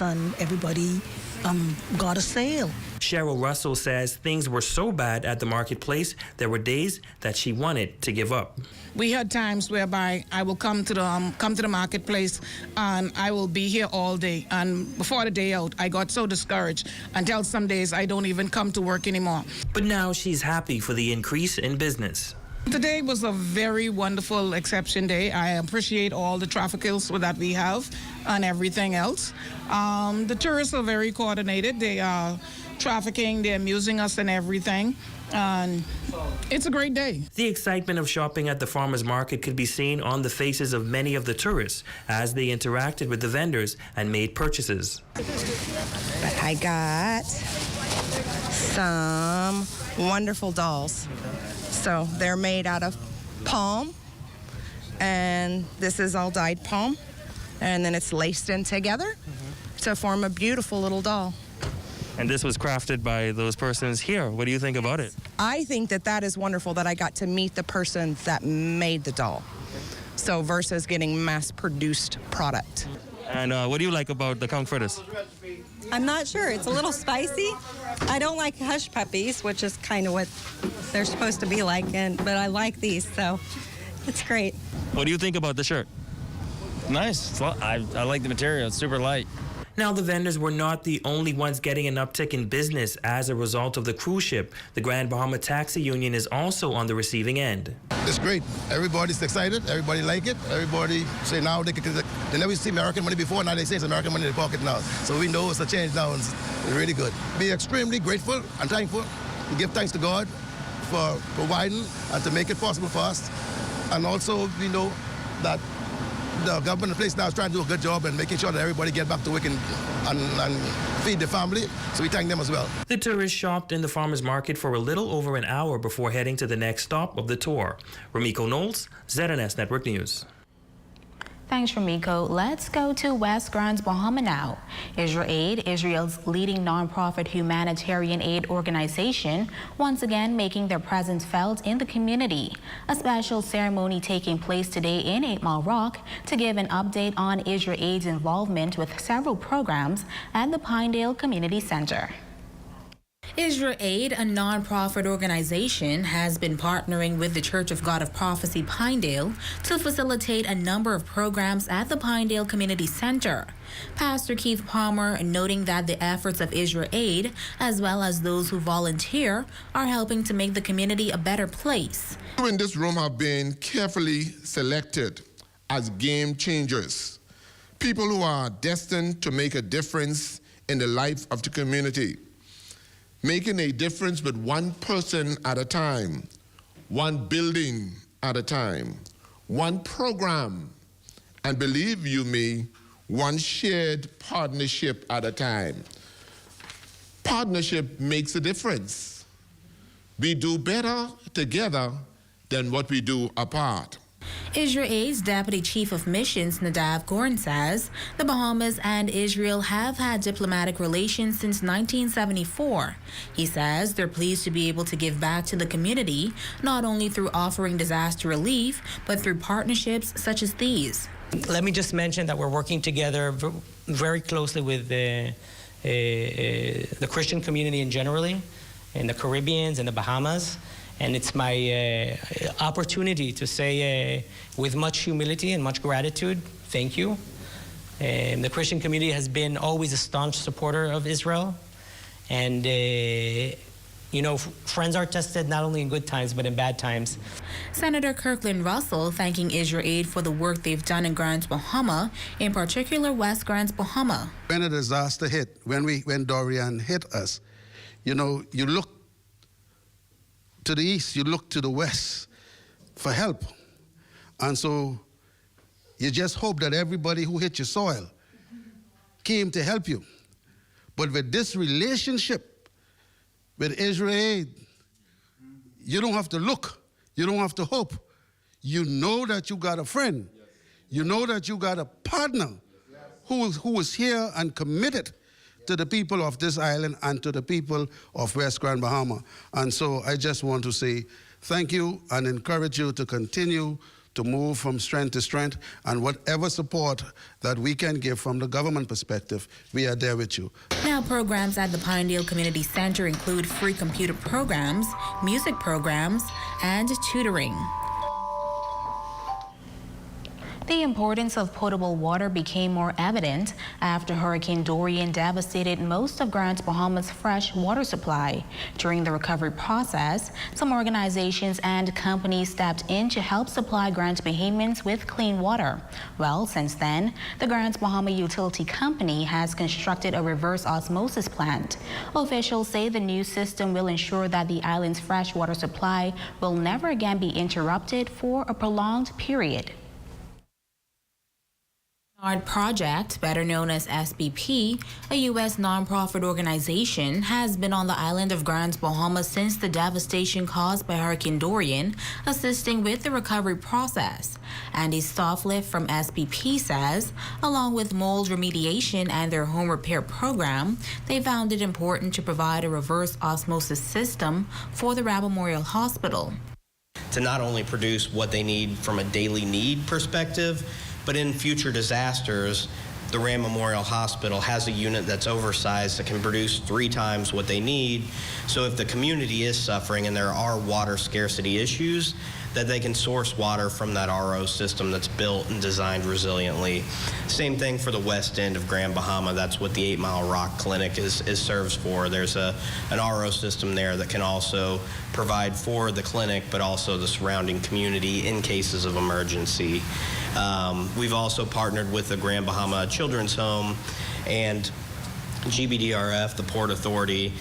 And everybody got a sale. Cheryl Russell says things were so bad at the marketplace, there were days that she wanted to give up. We had times whereby I will come to the marketplace and I will be here all day. And before the day out, I got so discouraged until some days I don't even come to work anymore. But now she's happy for the increase in business. Today was a very wonderful exception day. I appreciate all the traffickers that we have and everything else. The tourists are very coordinated. They are trafficking, they're amusing us and everything. And it's a great day. The excitement of shopping at the farmers market could be seen on the faces of many of the tourists as they interacted with the vendors and made purchases. But I got some wonderful dolls. So they're made out of palm, and this is all dyed palm, and then it's laced in together to form a beautiful little doll. And this was crafted by those persons here. What do you think about it? I think that is wonderful that I got to meet the person that made the doll. So versus getting mass-produced product. And what do you like about the conch fritters? I'm not sure. It's a little spicy. I don't like hush puppies, which is kind of what they're supposed to be like, but I like these, so it's great. What do you think about the shirt? Nice. I like the material. It's super light. Now, the vendors were not the only ones getting an uptick in business as a result of the cruise ship. The Grand Bahama Taxi Union is also on the receiving end. It's great. Everybody's excited. Everybody like it. Everybody say now they never see American money before. Now they say it's American money in the pocket now. So we know it's a change now. It's really good. Be extremely grateful and thankful. We give thanks to God for providing and to make it possible for us. And also we know that the government in place now is trying to do a good job and making sure that everybody get back to work and feed the family. So we thank them as well. The tourists shopped in the farmers market for a little over an hour before heading to the next stop of the tour. Ramiko Knowles, ZNS Network News. Thanks, Ramiko. Let's go to West Grand Bahama now. Israel Aid, Israel's leading nonprofit humanitarian aid organization, once again making their presence felt in the community. A special ceremony taking place today in 8 Mile Rock to give an update on Israel Aid's involvement with several programs at the Pinedale Community Center. Israel Aid, a non-profit organization, has been partnering with the Church of God of Prophecy Pinedale to facilitate a number of programs at the Pinedale Community Center. Pastor Keith Palmer noting that the efforts of Israel Aid, as well as those who volunteer, are helping to make the community a better place. You in this room have been carefully selected as game changers, people who are destined to make a difference in the life of the community. Making a difference with one person at a time, one building at a time, one program, and believe you me, one shared partnership at a time. Partnership makes a difference. We do better together than what we do apart. Israel Aid's Deputy Chief of Missions, Nadav Gorn, says the Bahamas and Israel have had diplomatic relations since 1974. He says they're pleased to be able to give back to the community, not only through offering disaster relief, but through partnerships such as these. Let me just mention that we're working together very closely with the Christian community in generally, in the Caribbean and the Bahamas. And it's my opportunity to say with much humility and much gratitude, thank you. The Christian community has been always a staunch supporter of Israel. And, you know, friends are tested not only in good times, but in bad times. Senator Kirkland Russell thanking Israel Aid for the work they've done in Grand Bahama, in particular West Grand Bahama. When a disaster hit, when Dorian hit us, you know, you look to the east, you look to the west for help. And so you just hope that everybody who hit your soil came to help you. But with this relationship with Israel Aid, you don't have to look, you don't have to hope. You know that you got a friend. You know that you got a partner who is here and committed to the people of this island and to the people of West Grand Bahama. And so I just want to say thank you and encourage you to continue to move from strength to strength, and whatever support that we can give from the government perspective, we are there with you. Now, programs at the Pinedale Community Center include free computer programs, music programs, and tutoring. The importance of potable water became more evident after Hurricane Dorian devastated most of Grand Bahamas' fresh water supply. During the recovery process, some organizations and companies stepped in to help supply Grand Bahamians with clean water. Well, since then, the Grand Bahama Utility Company has constructed a reverse osmosis plant. Officials say the new system will ensure that the island's fresh water supply will never again be interrupted for a prolonged period. Our project, better known as SBP, a U.S. nonprofit organization, has been on the island of Grand Bahama since the devastation caused by Hurricane Dorian, assisting with the recovery process. Andy Stoffliff from SBP says, along with mold remediation and their home repair program, they found it important to provide a reverse osmosis system for the Rab Memorial Hospital. To not only produce what they need from a daily need perspective, but in future disasters, the Rand Memorial Hospital has a unit that's oversized that can produce 3 times what they need. So if the community is suffering and there are water scarcity issues, that they can source water from that RO system that's built and designed resiliently. Same thing for the west end of Grand Bahama. That's what the 8 Mile Rock Clinic serves for. There's an RO system there that can also provide for the clinic, but also the surrounding community in cases of emergency. We've also partnered with the Grand Bahama Children's Home and GBDRF, the Port Authority,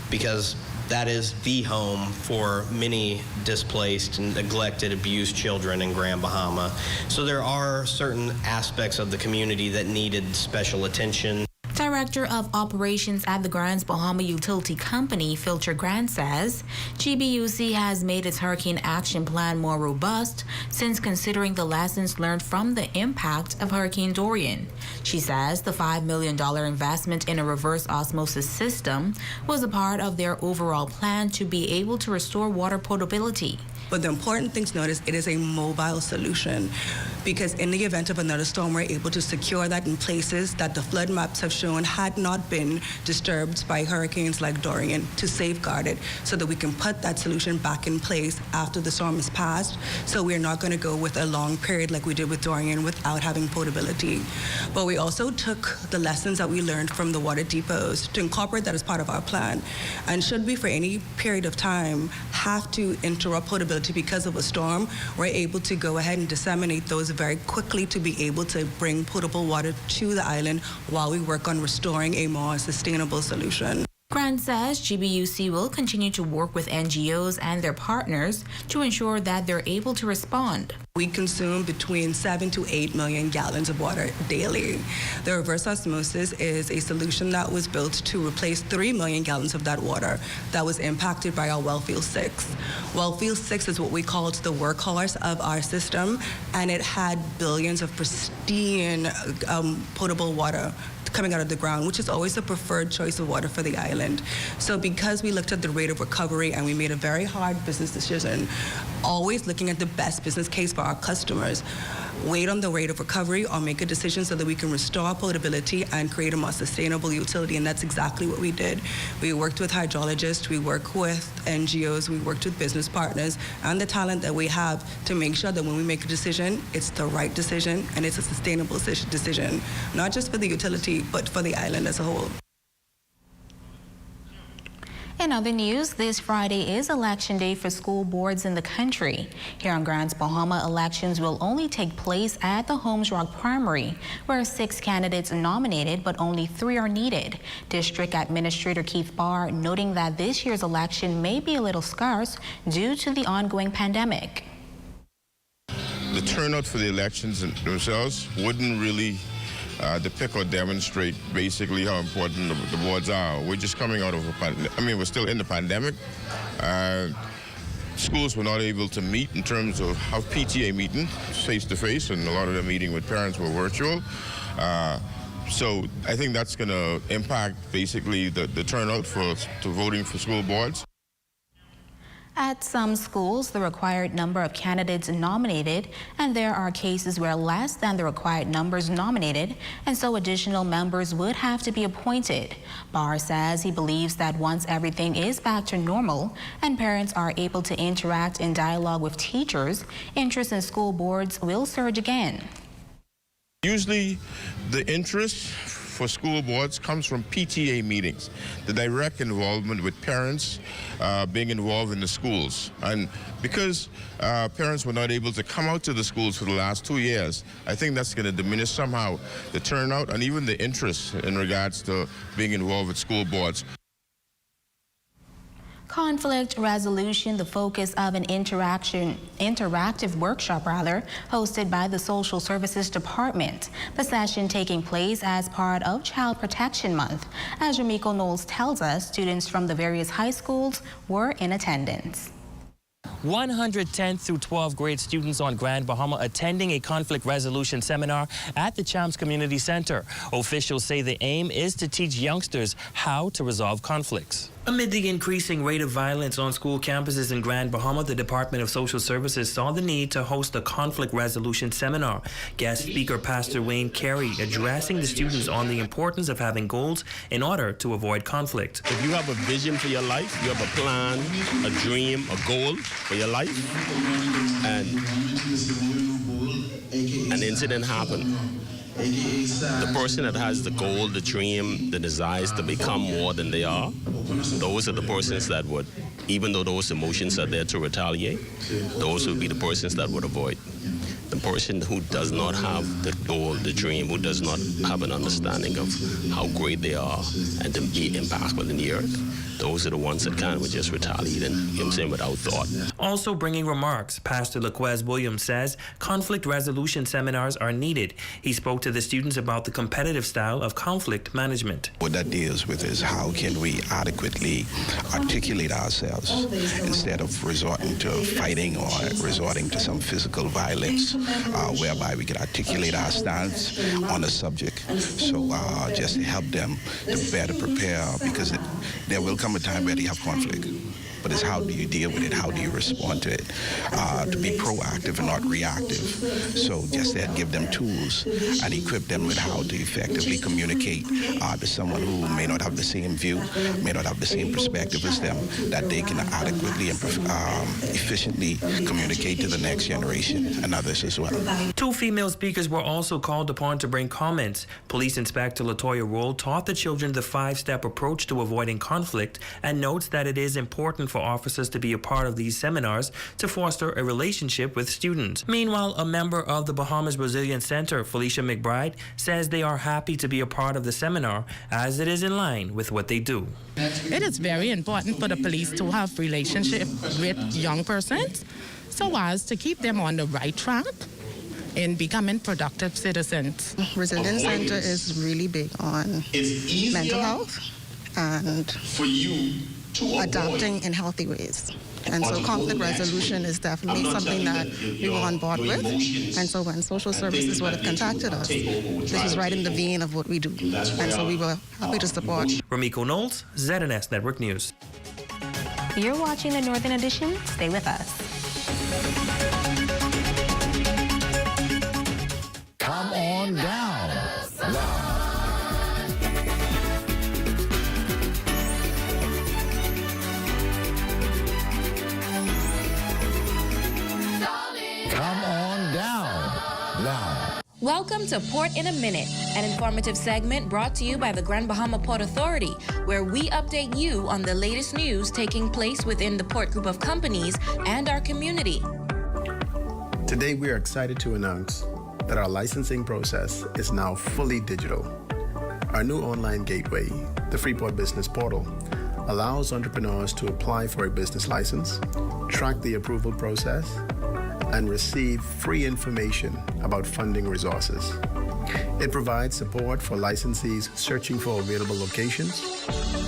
because that is the home for many displaced and neglected, abused children in Grand Bahama. So there are certain aspects of the community that needed special attention. Director of Operations at the Grand Bahama Utility Company, Filter Grant, says GBUC has made its hurricane action plan more robust since considering the lessons learned from the impact of Hurricane Dorian. She says the $5 million investment in a reverse osmosis system was a part of their overall plan to be able to restore water potability. But the important thing to note is it is a mobile solution, because in the event of another storm, we're able to secure that in places that the flood maps have shown had not been disturbed by hurricanes like Dorian, to safeguard it so that we can put that solution back in place after the storm is passed. So we're not going to go with a long period like we did with Dorian without having potability. But we also took the lessons that we learned from the water depots to incorporate that as part of our plan. And should we, for any period of time, have to interrupt potability because of a storm, we're able to go ahead and disseminate those very quickly to be able to bring potable water to the island while we work on restoring a more sustainable solution. Grant says GBUC will continue to work with NGOs and their partners to ensure that they're able to respond. We consume between 7 to 8 million gallons of water daily. The reverse osmosis is a solution that was built to replace 3 million gallons of that water that was impacted by our Wellfield 6. Wellfield 6 is what we called the workhorse of our system, and it had billions of pristine potable water coming out of the ground, which is always the preferred choice of water for the island. So because we looked at the rate of recovery and we made a very hard business decision, always looking at the best business case for our customers, wait on the rate of recovery or make a decision so that we can restore potability and create a more sustainable utility. And that's exactly what we did. We worked with hydrologists, we worked with NGOs, we worked with business partners and the talent that we have to make sure that when we make a decision, it's the right decision and it's a sustainable decision, not just for the utility, but for the island as a whole. In other news, this Friday is election day for school boards in the country. Here on Grand Bahama, elections will only take place at the Holmes Rock Primary, where 6 candidates are nominated, but only 3 are needed. District Administrator Keith Barr noting that this year's election may be a little scarce due to the ongoing pandemic. The turnout for the elections themselves wouldn't really depict or demonstrate basically how important the boards are. We're just coming out of a pandemic. I mean, we're still in the pandemic. Schools were not able to meet in terms of have PTA meeting face-to-face, and a lot of the meeting with parents were virtual. So I think that's going to impact basically the turnout to voting for school boards. At some schools, the required number of candidates nominated, and there are cases where less than the required numbers nominated, and so additional members would have to be appointed. Barr says he believes that once everything is back to normal and parents are able to interact in dialogue with teachers, interest in school boards will surge again. Usually, the interest for school boards comes from PTA meetings, the direct involvement with parents being involved in the schools. And because parents were not able to come out to the schools for the last 2 years, I think that's going to diminish somehow the turnout and even the interest in regards to being involved with school boards. Conflict resolution, the focus of an interactive workshop hosted by the Social Services Department. The session taking place as part of Child Protection Month. As Ramiko Knowles tells us, students from the various high schools were in attendance. 110th through 12th grade students on Grand Bahama attending a conflict resolution seminar at the Champs Community Center. Officials say the aim is to teach youngsters how to resolve conflicts. Amid the increasing rate of violence on school campuses in Grand Bahama, the Department of Social Services saw the need to host a conflict resolution seminar. Guest speaker Pastor Wayne Carey addressing the students on the importance of having goals in order to avoid conflict. If you have a vision for your life, you have a plan, a dream, a goal for your life, and an incident happened, the person that has the goal, the dream, the desires to become more than they are, those are the persons that would, even though those emotions are there to retaliate, those would be the persons that would avoid. The person who does not have the goal, the dream, who does not have an understanding of how great they are and to be impactful in the earth, those are the ones that kind of just retaliate and, you know what I'm saying, without thought. Also bringing remarks, Pastor Laquez Williams says conflict resolution seminars are needed. He spoke to the students about the competitive style of conflict management. What that deals with is how can we adequately articulate ourselves instead of resorting to fighting or resorting to some physical violence, whereby we can articulate our stance on the subject. So just to help them to better prepare, because there will come a time where they have conflict. But it's how do you deal with it? How do you respond to it? To be proactive and not reactive. So just that, give them tools and equip them with how to effectively communicate to someone who may not have the same view, may not have the same perspective as them, that they can adequately and efficiently communicate to the next generation and others as well. 2 female speakers were also called upon to bring comments. Police Inspector Latoya Roll taught the children the 5-step approach to avoiding conflict and notes that it is important for officers to be a part of these seminars to foster a relationship with students. Meanwhile, a member of the Bahamas Resilience Center, Felicia McBride, says they are happy to be a part of the seminar as it is in line with what they do. It is very important for the police to have relationship with young persons so as to keep them on the right track in becoming productive citizens. Resilience Center is really big on mental health and adapting in healthy ways. And so conflict resolution is definitely something that we were on board with. And so when social services would have contacted us, this is right in the vein of what we do. And so we were happy to support. Ramiko Knowles, ZNS Network News. You're watching the Northern Edition. Stay with us. Come on down. Come on down now. Welcome to Port in a Minute, an informative segment brought to you by the Grand Bahama Port Authority, where we update you on the latest news taking place within the Port Group of companies and our community. Today, we are excited to announce that our licensing process is now fully digital. Our new online gateway, the Freeport Business Portal, allows entrepreneurs to apply for a business license, track the approval process, and receive free information about funding resources. It provides support for licensees searching for available locations,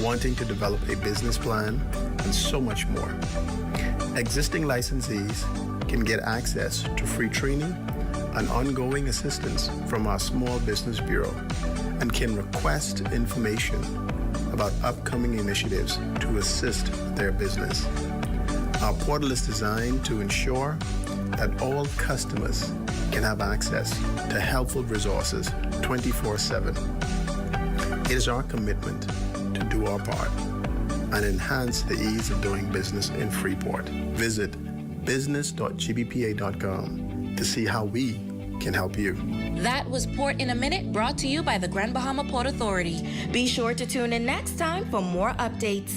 wanting to develop a business plan, and so much more. Existing licensees can get access to free training and ongoing assistance from our Small Business Bureau and can request information about upcoming initiatives to assist their business. Our portal is designed to ensure that all customers can have access to helpful resources 24/7. It is our commitment to do our part and enhance the ease of doing business in Freeport. Visit business.gbpa.com to see how we can help you. That was Port in a Minute, brought to you by the Grand Bahama Port Authority. Be sure to tune in next time for more updates.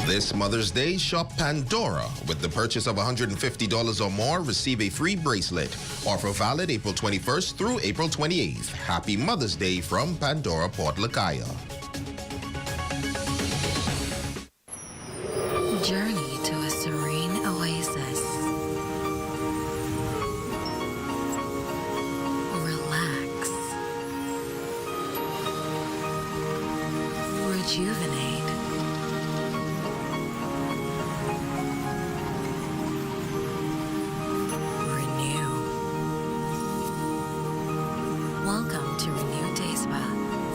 This Mother's Day, shop Pandora. With the purchase of $150 or more, receive a free bracelet. Offer valid April 21st through April 28th. Happy Mother's Day from Pandora Port Lacaya. Journey to a serene oasis. Relax. Rejuvenate. Renew. Welcome to Renew Day Spa.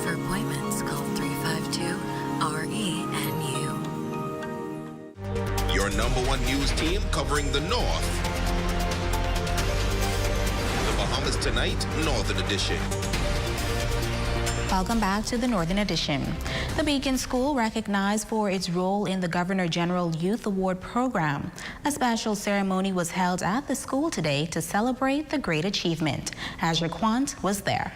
For appointments, call 352-RENU. Your #1 news team covering the North. The Bahamas Tonight, Northern Edition. Welcome back to the Northern Edition. The Beacon School recognized for its role in the Governor General Youth Award program. A special ceremony was held at the school today to celebrate the great achievement. Azure Quant was there.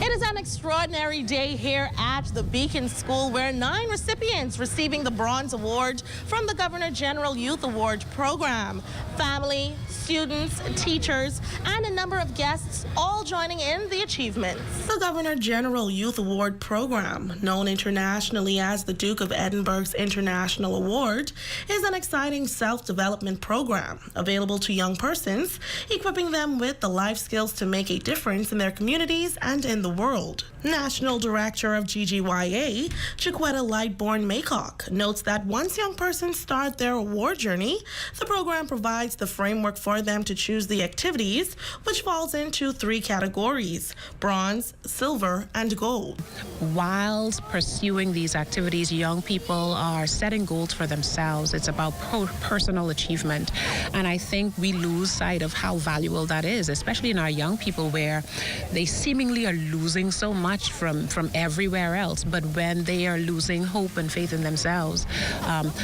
It is an extraordinary day here at the Beacon School, where 9 recipients receiving the Bronze Award from the Governor General Youth Award program. Family, students, teachers, and a number of guests all joining in the achievements. The Governor General Youth Award program, known internationally as the Duke of Edinburgh's International Award, is an exciting self-development program available to young persons, equipping them with the life skills to make a difference in their communities and in the world. National Director of GGYA, Chiquetta Lightborn Maycock, notes that once young persons start their award journey, the program provides the framework for them to choose the activities, which falls into 3 categories: bronze, silver, and gold. While pursuing these activities, young people are setting goals for themselves. It's about personal achievement. And I think we lose sight of how valuable that is, especially in our young people, where they seemingly are losing so much from everywhere else. But when they are losing hope and faith in themselves,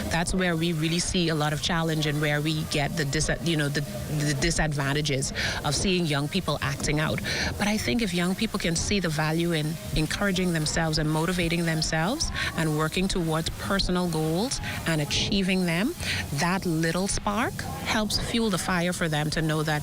that's where we really see a lot of challenge, and where we get the disadvantages of seeing young people acting out. But I think if young people can see the value in encouraging themselves and motivating themselves and working towards personal goals and achieving them, that little spark helps fuel the fire for them to know that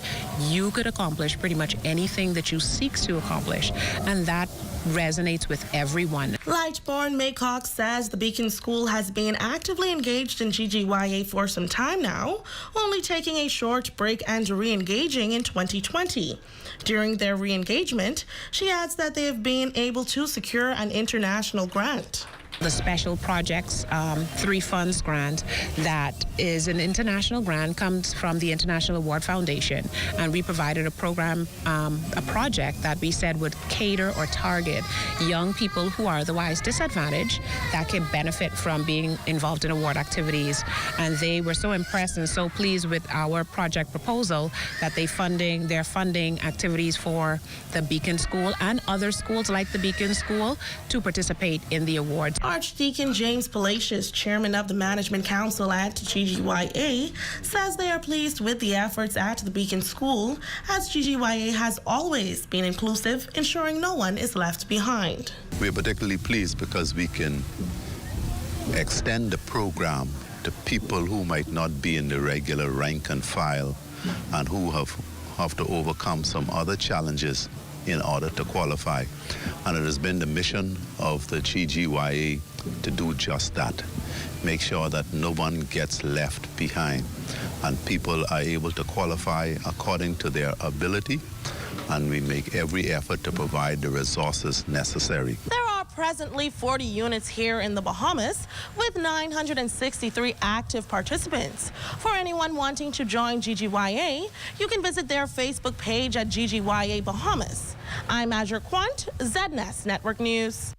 you could accomplish pretty much anything that you seek to accomplish. And that resonates with everyone. Lightborn Maycock says the Beacon School has been actively engaged in GGYA for some time now, only taking a short break and re-engaging in 2020. During their re-engagement, she adds that they have been able to secure an international grant. The Special Projects 3 Funds grant, that is an international grant, comes from the International Award Foundation, and we provided a program, a project that we said would cater or target young people who are otherwise disadvantaged that can benefit from being involved in award activities. And they were so impressed and so pleased with our project proposal that they're funding activities for the Beacon School and other schools like the Beacon School to participate in the awards. Archdeacon James Palacios, chairman of the Management Council at GGYA, says they are pleased with the efforts at the Beacon School, as GGYA has always been inclusive, ensuring no one is left behind. We're particularly pleased because we can extend the program to people who might not be in the regular rank and file and who have to overcome some other challenges in order to qualify. And it has been the mission of the GGYA to do just that. Make sure that no one gets left behind and people are able to qualify according to their ability, and we make every effort to provide the resources necessary. There are presently 40 units here in the Bahamas, with 963 active participants. For anyone wanting to join GGYA, you can visit their Facebook page at GGYA Bahamas. I'm Azure Quant, ZNES Network News.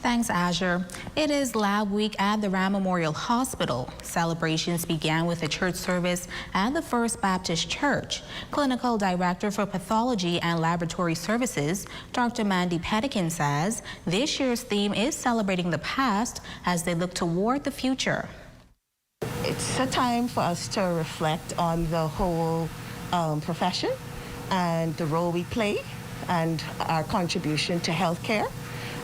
Thanks, Azure. It is Lab Week at the Ram Memorial Hospital. Celebrations began with a church service at the First Baptist Church. Clinical Director for Pathology and Laboratory Services, Dr. Mandy Pettikin, says this year's theme is celebrating the past as they look toward the future. It's a time for us to reflect on the whole profession and the role we play and our contribution to healthcare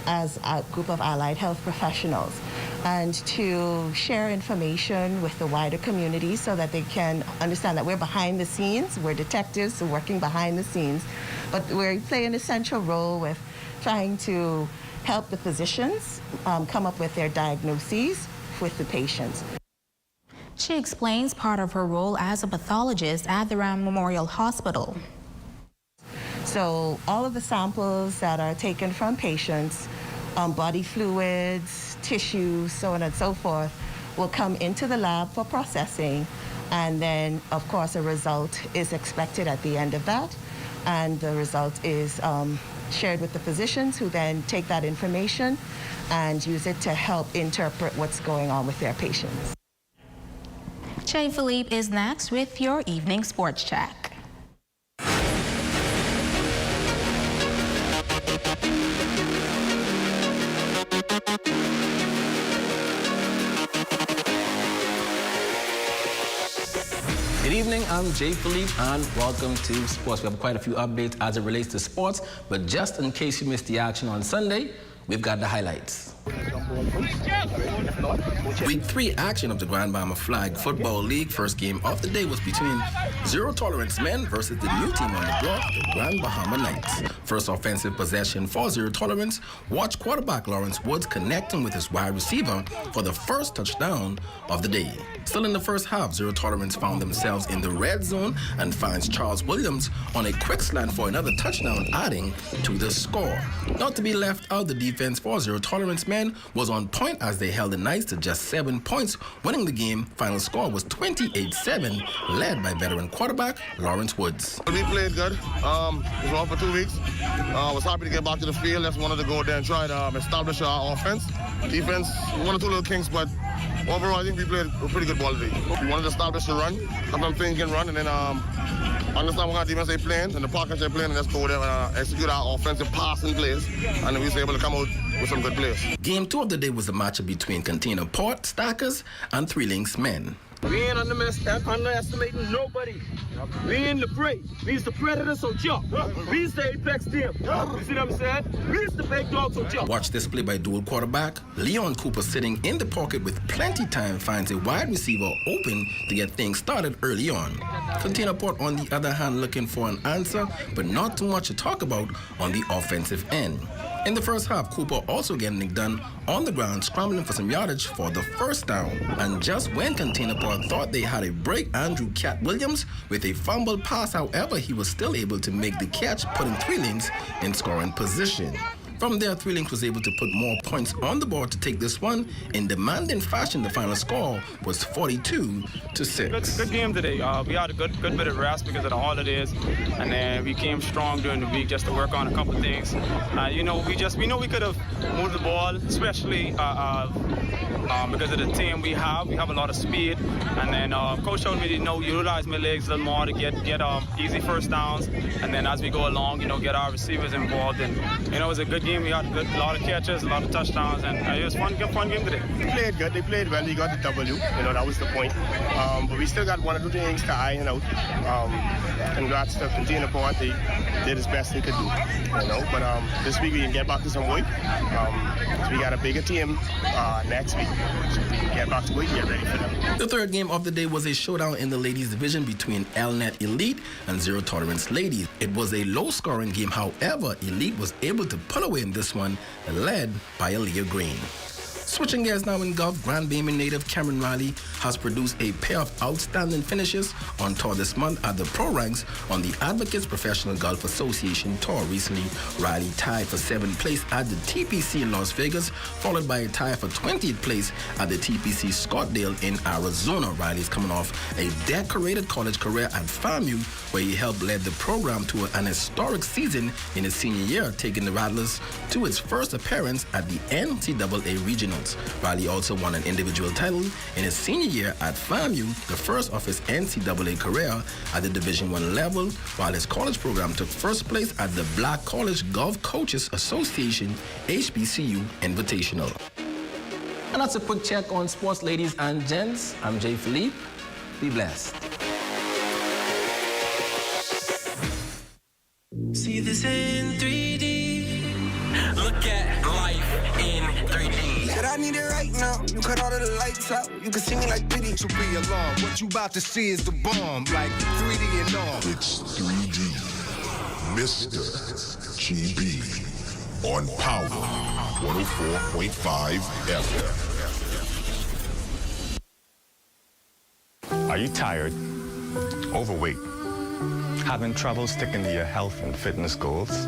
as a group of allied health professionals, and to share information with the wider community so that they can understand that we're behind the scenes, we're detectives working behind the scenes, but we play an essential role with trying to help the physicians come up with their diagnoses with the patients. She explains part of her role as a pathologist at the Ram Memorial Hospital. So all of the samples that are taken from patients, body fluids, tissues, so on and so forth, will come into the lab for processing. And then, of course, a result is expected at the end of that. And the result is shared with the physicians, who then take that information and use it to help interpret what's going on with their patients. Jay Philippe is next with your evening sports check. Good evening, I'm Jay Philippe and welcome to Sports. We have quite a few updates as it relates to sports, but just in case you missed the action on Sunday, we've got the highlights. Week 3 action of the Grand Bahama Flag Football League. First game of the day was between Zero Tolerance Men versus the new team on the block, the Grand Bahama Knights. First offensive possession for Zero Tolerance. Watch quarterback Lawrence Woods connecting with his wide receiver for the first touchdown of the day. Still in the first half, Zero Tolerance found themselves in the red zone and finds Charles Williams on a quick slant for another touchdown, adding to the score. Not to be left out, the defense for Zero Tolerance Men was on point as they held the Knights to just 7 points, winning the game. Final score was 28-7, led by veteran quarterback Lawrence Woods. We played good. It was off for 2 weeks. I was happy to get back to the field. Just wanted to go there and try to establish our offense. Defense, one or two little kinks, but overall I think we played a pretty good ball today. We wanted to establish the run, have them think and run, and then understand what kind of defense they're playing and the pockets they're playing, and let's go there and execute our offensive passing plays, and then we was able to come out with some good plays. Game 2 of the day was a matchup between Container Port Stackers and Three Links Men. We ain't underestimating nobody. We ain't the prey. We's the predator, so jump. We's the apex team. You see what I'm saying? We's the big dog, so jump. Watch this play by dual quarterback. Leon Cooper, sitting in the pocket with plenty time, finds a wide receiver open to get things started early on. Container Port, on the other hand, looking for an answer, but not too much to talk about on the offensive end. In the first half, Cooper also getting it done on the ground, scrambling for some yardage for the first down. And just when Container Port thought they had a break, Andrew Cat Williams with a fumble pass. However, he was still able to make the catch, putting Three Links in scoring position. From there, Three Links was able to put more points on the board to take this one in demanding fashion. The final score was 42-6. Good game today. We had a good bit of rest because of the holidays, and then we came strong during the week just to work on a couple of things. We know we could have moved the ball, especially because of the team we have. We have a lot of speed, and then coach showed me to utilize my legs a little more to get easy first downs, and then as we go along, get our receivers involved. And it was a good game. We had a lot of catches, a lot of touchdowns, and it was a fun game today. They played good. They played well. We got the W. That was the point. But we still got one or two things to iron out. Congrats to Container Port. They did as best they could do. But this week we can get back to some work. We got a bigger team next week. So we can get back to work and get ready for them. The third game of the day was a showdown in the ladies division between LNet Elite and Zero Tolerance Ladies. It was a low-scoring game. However, Elite was able to pull away in this one, led by Aaliyah Green. Switching gears now in golf, Grand Bahama native Cameron Riley has produced a pair of outstanding finishes on tour this month at the Pro Ranks on the Advocates Professional Golf Association Tour. Recently, Riley tied for 7th place at the TPC in Las Vegas, followed by a tie for 20th place at the TPC Scottsdale in Arizona. Riley is coming off a decorated college career at FAMU, where he helped lead the program to an historic season in his senior year, taking the Rattlers to its first appearance at the NCAA Regionals. Riley also won an individual title in his senior year at FAMU, the first of his NCAA career at the Division I level, while his college program took first place at the Black College Golf Coaches Association HBCU Invitational. And that's a quick check on sports, ladies and gents. I'm Jay Philippe. Be blessed. See this in 3D. Look at life in 3D. Said I need it right now. You cut all of the lights out. You can see me like Biddy. So be alarmed. What you about to see is the bomb, like 3D and all. It's 3D. Mr. GB on Power 104.5 FM. Are you tired, overweight, having trouble sticking to your health and fitness goals?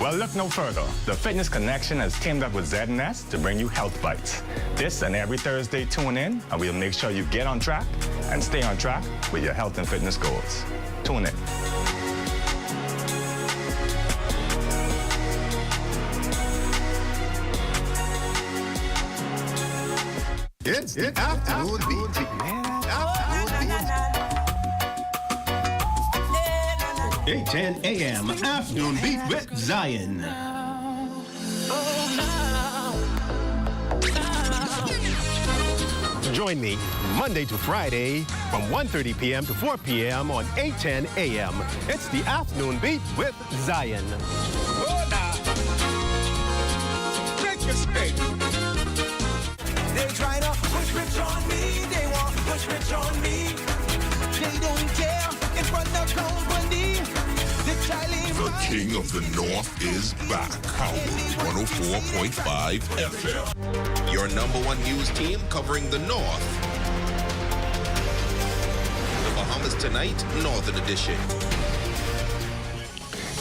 Well, look no further. The Fitness Connection has teamed up with Z&S to bring you Health Bites. This and every Thursday, tune in, and we'll make sure you get on track and stay on track with your health and fitness goals. Tune in. It's the afternoon beat. Afternoon beat. 8:10 a.m. Afternoon beat with Zion. Join me Monday to Friday from 1:30 p.m. to 4 p.m. on 8:10 a.m. It's the afternoon beat with Zion. Take your space. They're trying to push rich on me. They want to push rich on me. They don't care in front of company. The King of the North is back. Power 104.5 FM. Your #1 news team covering the North. The Bahamas Tonight, Northern Edition.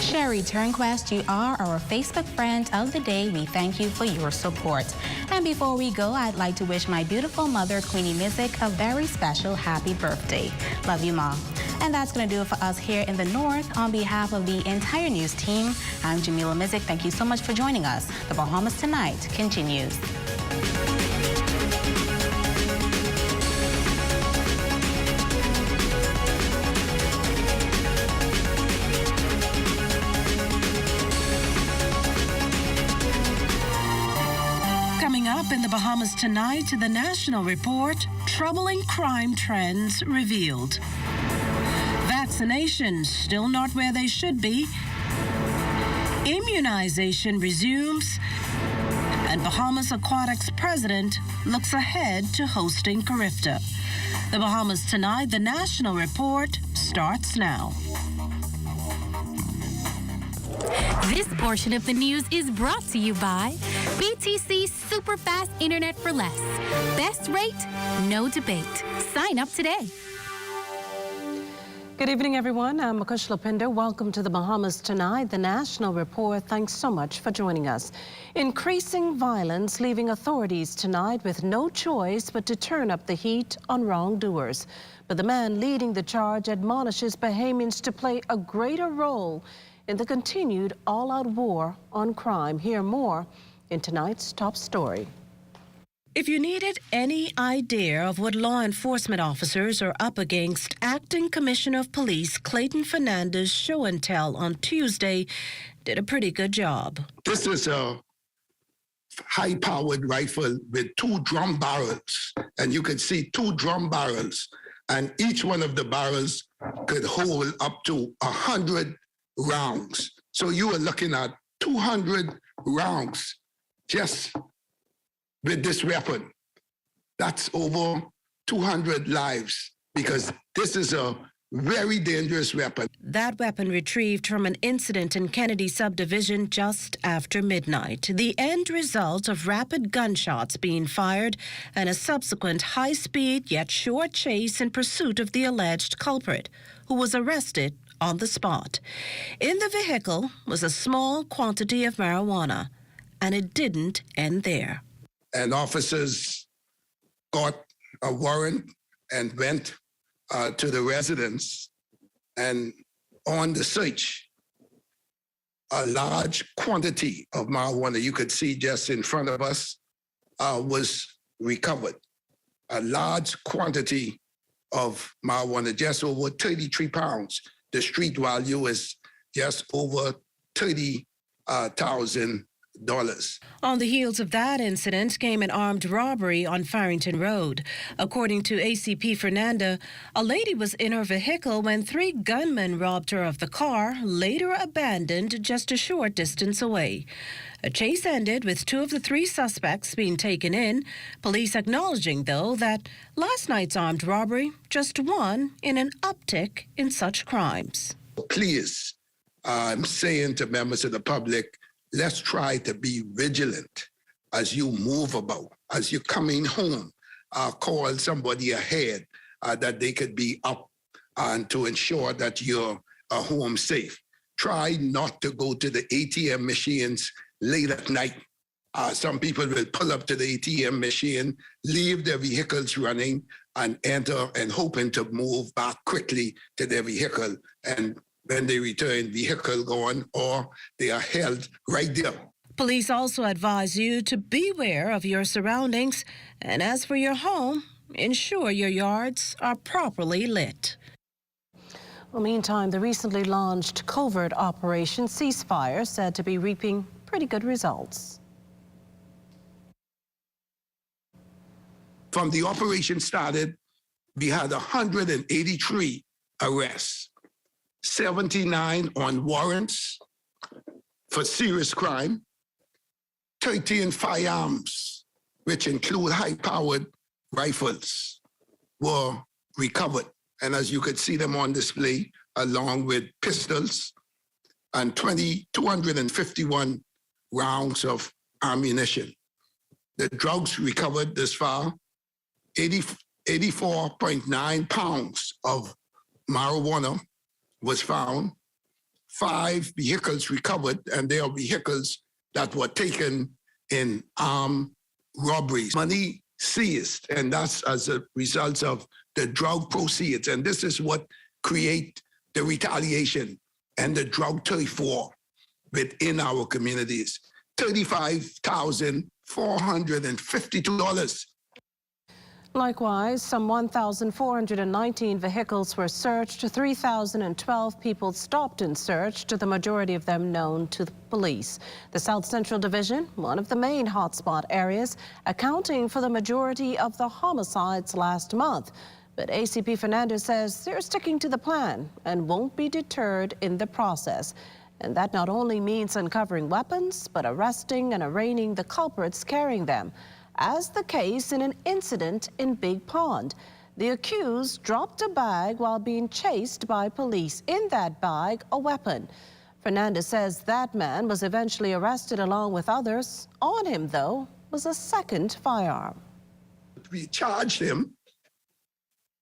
Sherry Turnquest, you are our Facebook friend of the day. We thank you for your support. And before we go, I'd like to wish my beautiful mother, Queenie Mizik, a very special happy birthday. Love you, Mom. And that's going to do it for us here in the North. On behalf of the entire news team, I'm Jamila Mizik. Thank you so much for joining us. The Bahamas Tonight continues. Up in the Bahamas Tonight, the National Report, troubling crime trends revealed. Vaccinations still not where they should be. Immunization resumes. And Bahamas Aquatics president looks ahead to hosting Carifta. The Bahamas Tonight, the National Report, starts now. This portion of the news is brought to you by BTC Super Fast Internet for Less. Best rate, no debate. Sign up today. Good evening, everyone. I'm Makush Lapinder. Welcome to the Bahamas Tonight, the National Report. Thanks so much for joining us. Increasing violence leaving authorities tonight with no choice but to turn up the heat on wrongdoers. But the man leading the charge admonishes Bahamians to play a greater role in the continued all-out war on crime. Hear more in tonight's top story. If you needed any idea of what law enforcement officers are up against, Acting Commissioner of Police Clayton Fernandez show and tell on Tuesday did a pretty good job. This is a high-powered rifle with 2 drum barrels, and you can see 2 drum barrels, and each one of the barrels could hold up to 100 rounds. So you are looking at 200 rounds just with this weapon. That's over 200 lives, because this is a very dangerous weapon. That weapon retrieved from an incident in Kennedy subdivision just after midnight. The end result of rapid gunshots being fired and a subsequent high-speed yet short chase in pursuit of the alleged culprit, who was arrested on the spot. In the vehicle was a small quantity of marijuana, and it didn't end there. And officers got a warrant and went to the residence, and on the search, a large quantity of marijuana, you could see just in front of us, was recovered. A large quantity of marijuana, just over 33 pounds. The street value is just over $30,000. On the heels of that incident came an armed robbery on Farrington Road. According to ACP Fernanda, a lady was in her vehicle when 3 gunmen robbed her of the car, later abandoned just a short distance away. A chase ended with 2 of the 3 suspects being taken in, police acknowledging, though, that last night's armed robbery just one in an uptick in such crimes. Please, I'm saying to members of the public, let's try to be vigilant as you move about, as you're coming home. Call somebody ahead that they could be up and to ensure that you're home safe. Try not to go to the ATM machines late at night. Some people will pull up to the ATM machine, leave their vehicles running, and enter and hoping to move back quickly to their vehicle. And when they return, vehicle gone, or they are held right there. Police also advise you to beware of your surroundings, and as for your home, ensure your yards are properly lit. Well, meantime, the recently launched covert operation Ceasefire said to be reaping pretty good results. From the operation started, we had 183 arrests. 79 on warrants for serious crime, 13 firearms, which include high-powered rifles, were recovered. And as you could see them on display, along with pistols and 251 rounds of ammunition. The drugs recovered this far, 84.9 pounds of marijuana was found, 5 vehicles recovered, and they are vehicles that were taken in armed robberies. Money seized, and that's as a result of the drug proceeds. And this is what create the retaliation and the drug turf war within our communities. $35,452. Likewise, some 1,419 vehicles were searched, 3,012 people stopped and searched, the majority of them known to the police. The South Central Division, one of the main hotspot areas, accounting for the majority of the homicides last month. But ACP Fernandez says they're sticking to the plan and won't be deterred in the process. And that not only means uncovering weapons, but arresting and arraigning the culprits carrying them, as the case in an incident in Big Pond. The accused dropped a bag while being chased by police. In that bag, a weapon. Fernandez says that man was eventually arrested along with others. On him, though, was a second firearm. We charged him,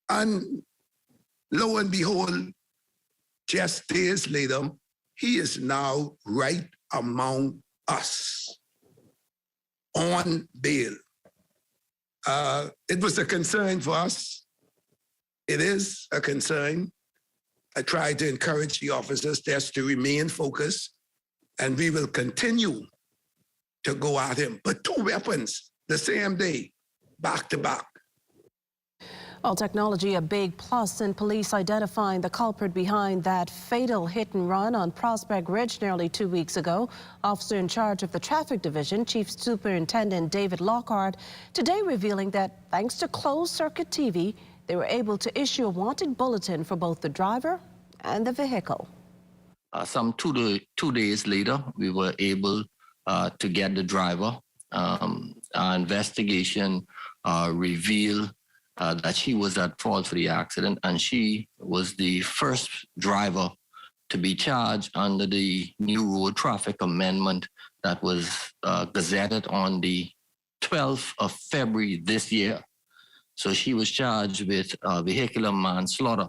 and lo and behold, just days later, he is now right among us on bail. It was a concern for us. It is a concern. I try to encourage the officers just to remain focused, and we will continue to go at him. But 2 weapons the same day, back to back. Well, technology a big plus in police identifying the culprit behind that fatal hit and run on Prospect Ridge nearly 2 weeks ago. Officer in charge of the Traffic Division, Chief Superintendent David Lockhart, today revealing that thanks to closed-circuit TV, they were able to issue a wanted bulletin for both the driver and the vehicle. Some two days later, we were able to get the driver. Our investigation revealed that she was at fault for the accident, and she was the first driver to be charged under the new road traffic amendment that was gazetted on the 12th of February this year. So she was charged with vehicular manslaughter.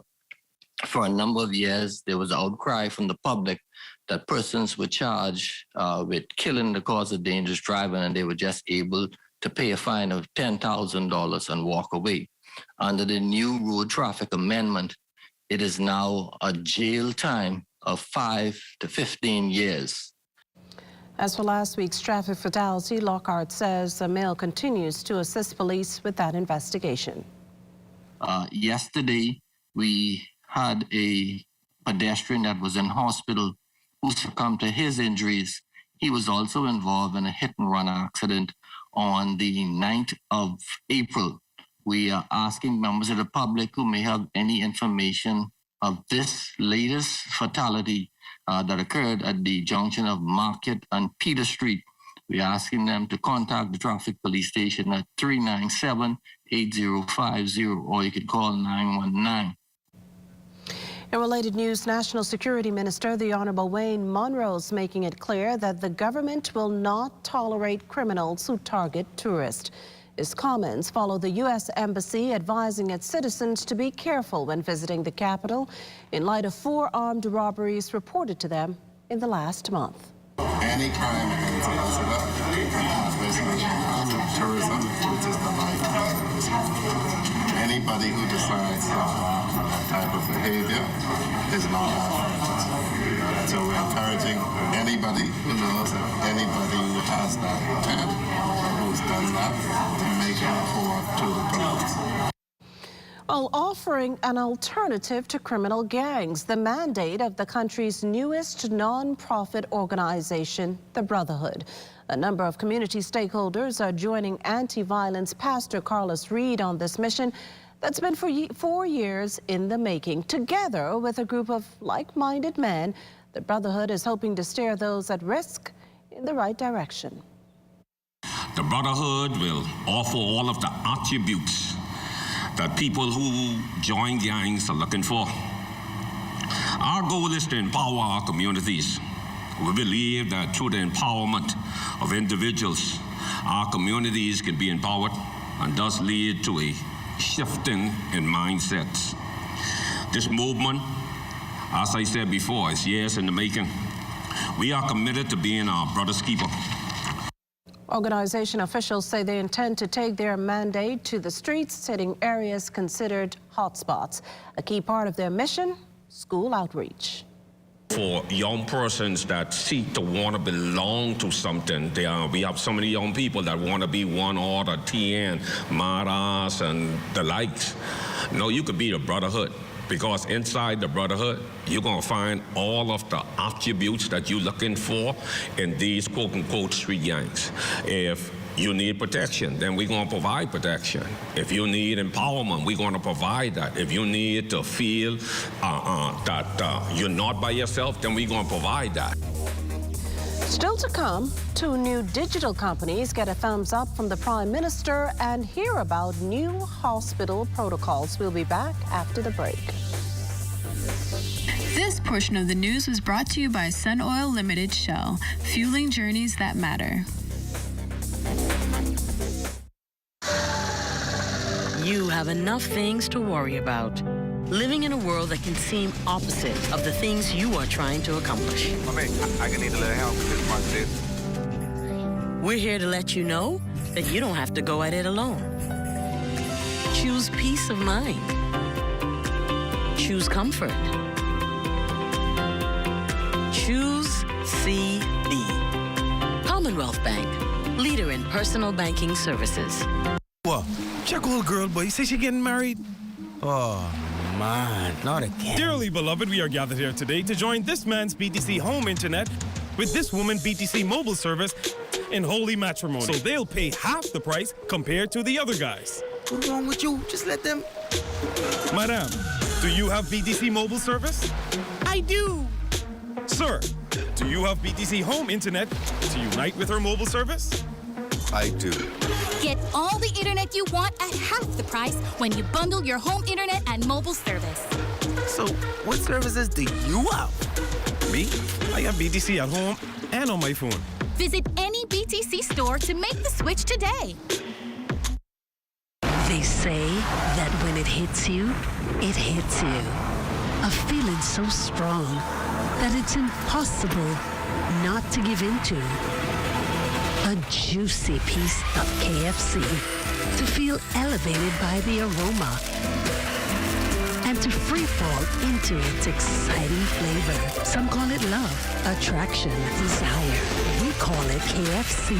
For a number of years, there was outcry from the public that persons were charged with killing the cause of dangerous driving, and they were just able to pay a fine of $10,000 and walk away. Under the new road traffic amendment, it is now a jail time of 5 to 15 years. As for last week's traffic fatality, Lockhart says the male continues to assist police with that investigation. Yesterday, we had a pedestrian that was in hospital who succumbed to his injuries. He was also involved in a hit-and-run accident on the 9th of April. We are asking members of the public who may have any information of this latest fatality that occurred at the junction of Market and Peter Street. We are asking them to contact the traffic police station at 397-8050, or you can call 919. In related news, National Security Minister, the Honorable Wayne Munro, is making it clear that the government will not tolerate criminals who target tourists. His comments follow the U.S. Embassy advising its citizens to be careful when visiting the capital in light of 4 armed robberies reported to them in the last month. Any crime against Elizabeth has tourism, which is the life of anybody who decides to allow that type of behavior is not our friends. So we're encouraging anybody who knows that anybody who has that intent or who does that to make a report to the police. While offering an alternative to criminal gangs, the mandate of the country's newest non-profit organization, the Brotherhood. A number of community stakeholders are joining anti-violence pastor Carlos Reed on this mission that's been for 4 years in the making. Together with a group of like-minded men, the Brotherhood is hoping to steer those at risk in the right direction. The Brotherhood will offer all of the attributes that people who join gangs are looking for. Our goal is to empower our communities. We believe that through the empowerment of individuals, our communities can be empowered and thus lead to a shifting in mindsets. This movement, as I said before, is years in the making. We are committed to being our brother's keeper. Organization officials say they intend to take their mandate to the streets, hitting areas considered hotspots. A key part of their mission, school outreach. For young persons that seek to want to belong to something, we have so many young people that want to be one order, TN, Maras, and the likes. No, you could be the Brotherhood, because inside the Brotherhood, you're going to find all of the attributes that you're looking for in these quote-unquote street gangs. If you need protection, then we're going to provide protection. If you need empowerment, we're going to provide that. If you need to feel that you're not by yourself, then we're going to provide that. Still to come, 2 new digital companies get a thumbs up from the Prime Minister and hear about new hospital protocols. We'll be back after the break. This portion of the news was brought to you by Sun Oil Limited Shell, fueling journeys that matter. You have enough things to worry about. Living in a world that can seem opposite of the things you are trying to accomplish. I can need a little help with this one, sis. We're here to let you know that you don't have to go at it alone. Choose peace of mind. Choose comfort. Choose CB. Commonwealth Bank, leader in personal banking services. What? Check old girl, boy. You say she getting married? Oh, man, not again. Dearly beloved, we are gathered here today to join this man's BTC home internet with this woman BTC mobile service in holy matrimony. So they'll pay half the price compared to the other guys. What's wrong with you? Just let them... Madam, do you have BTC mobile service? I do. Sir, do you have BTC home internet to unite with her mobile service? I do. Get all the internet you want at half the price when you bundle your home internet and mobile service. So, what services do you have? Me? I got BTC at home and on my phone. Visit any BTC store to make the switch today. They say that when it hits you, it hits you. A feeling so strong that it's impossible not to give into. A juicy piece of KFC to feel elevated by the aroma and to free fall into its exciting flavor. Some call it love, attraction, desire. We call it KFC.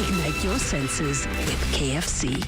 Ignite your senses with KFC.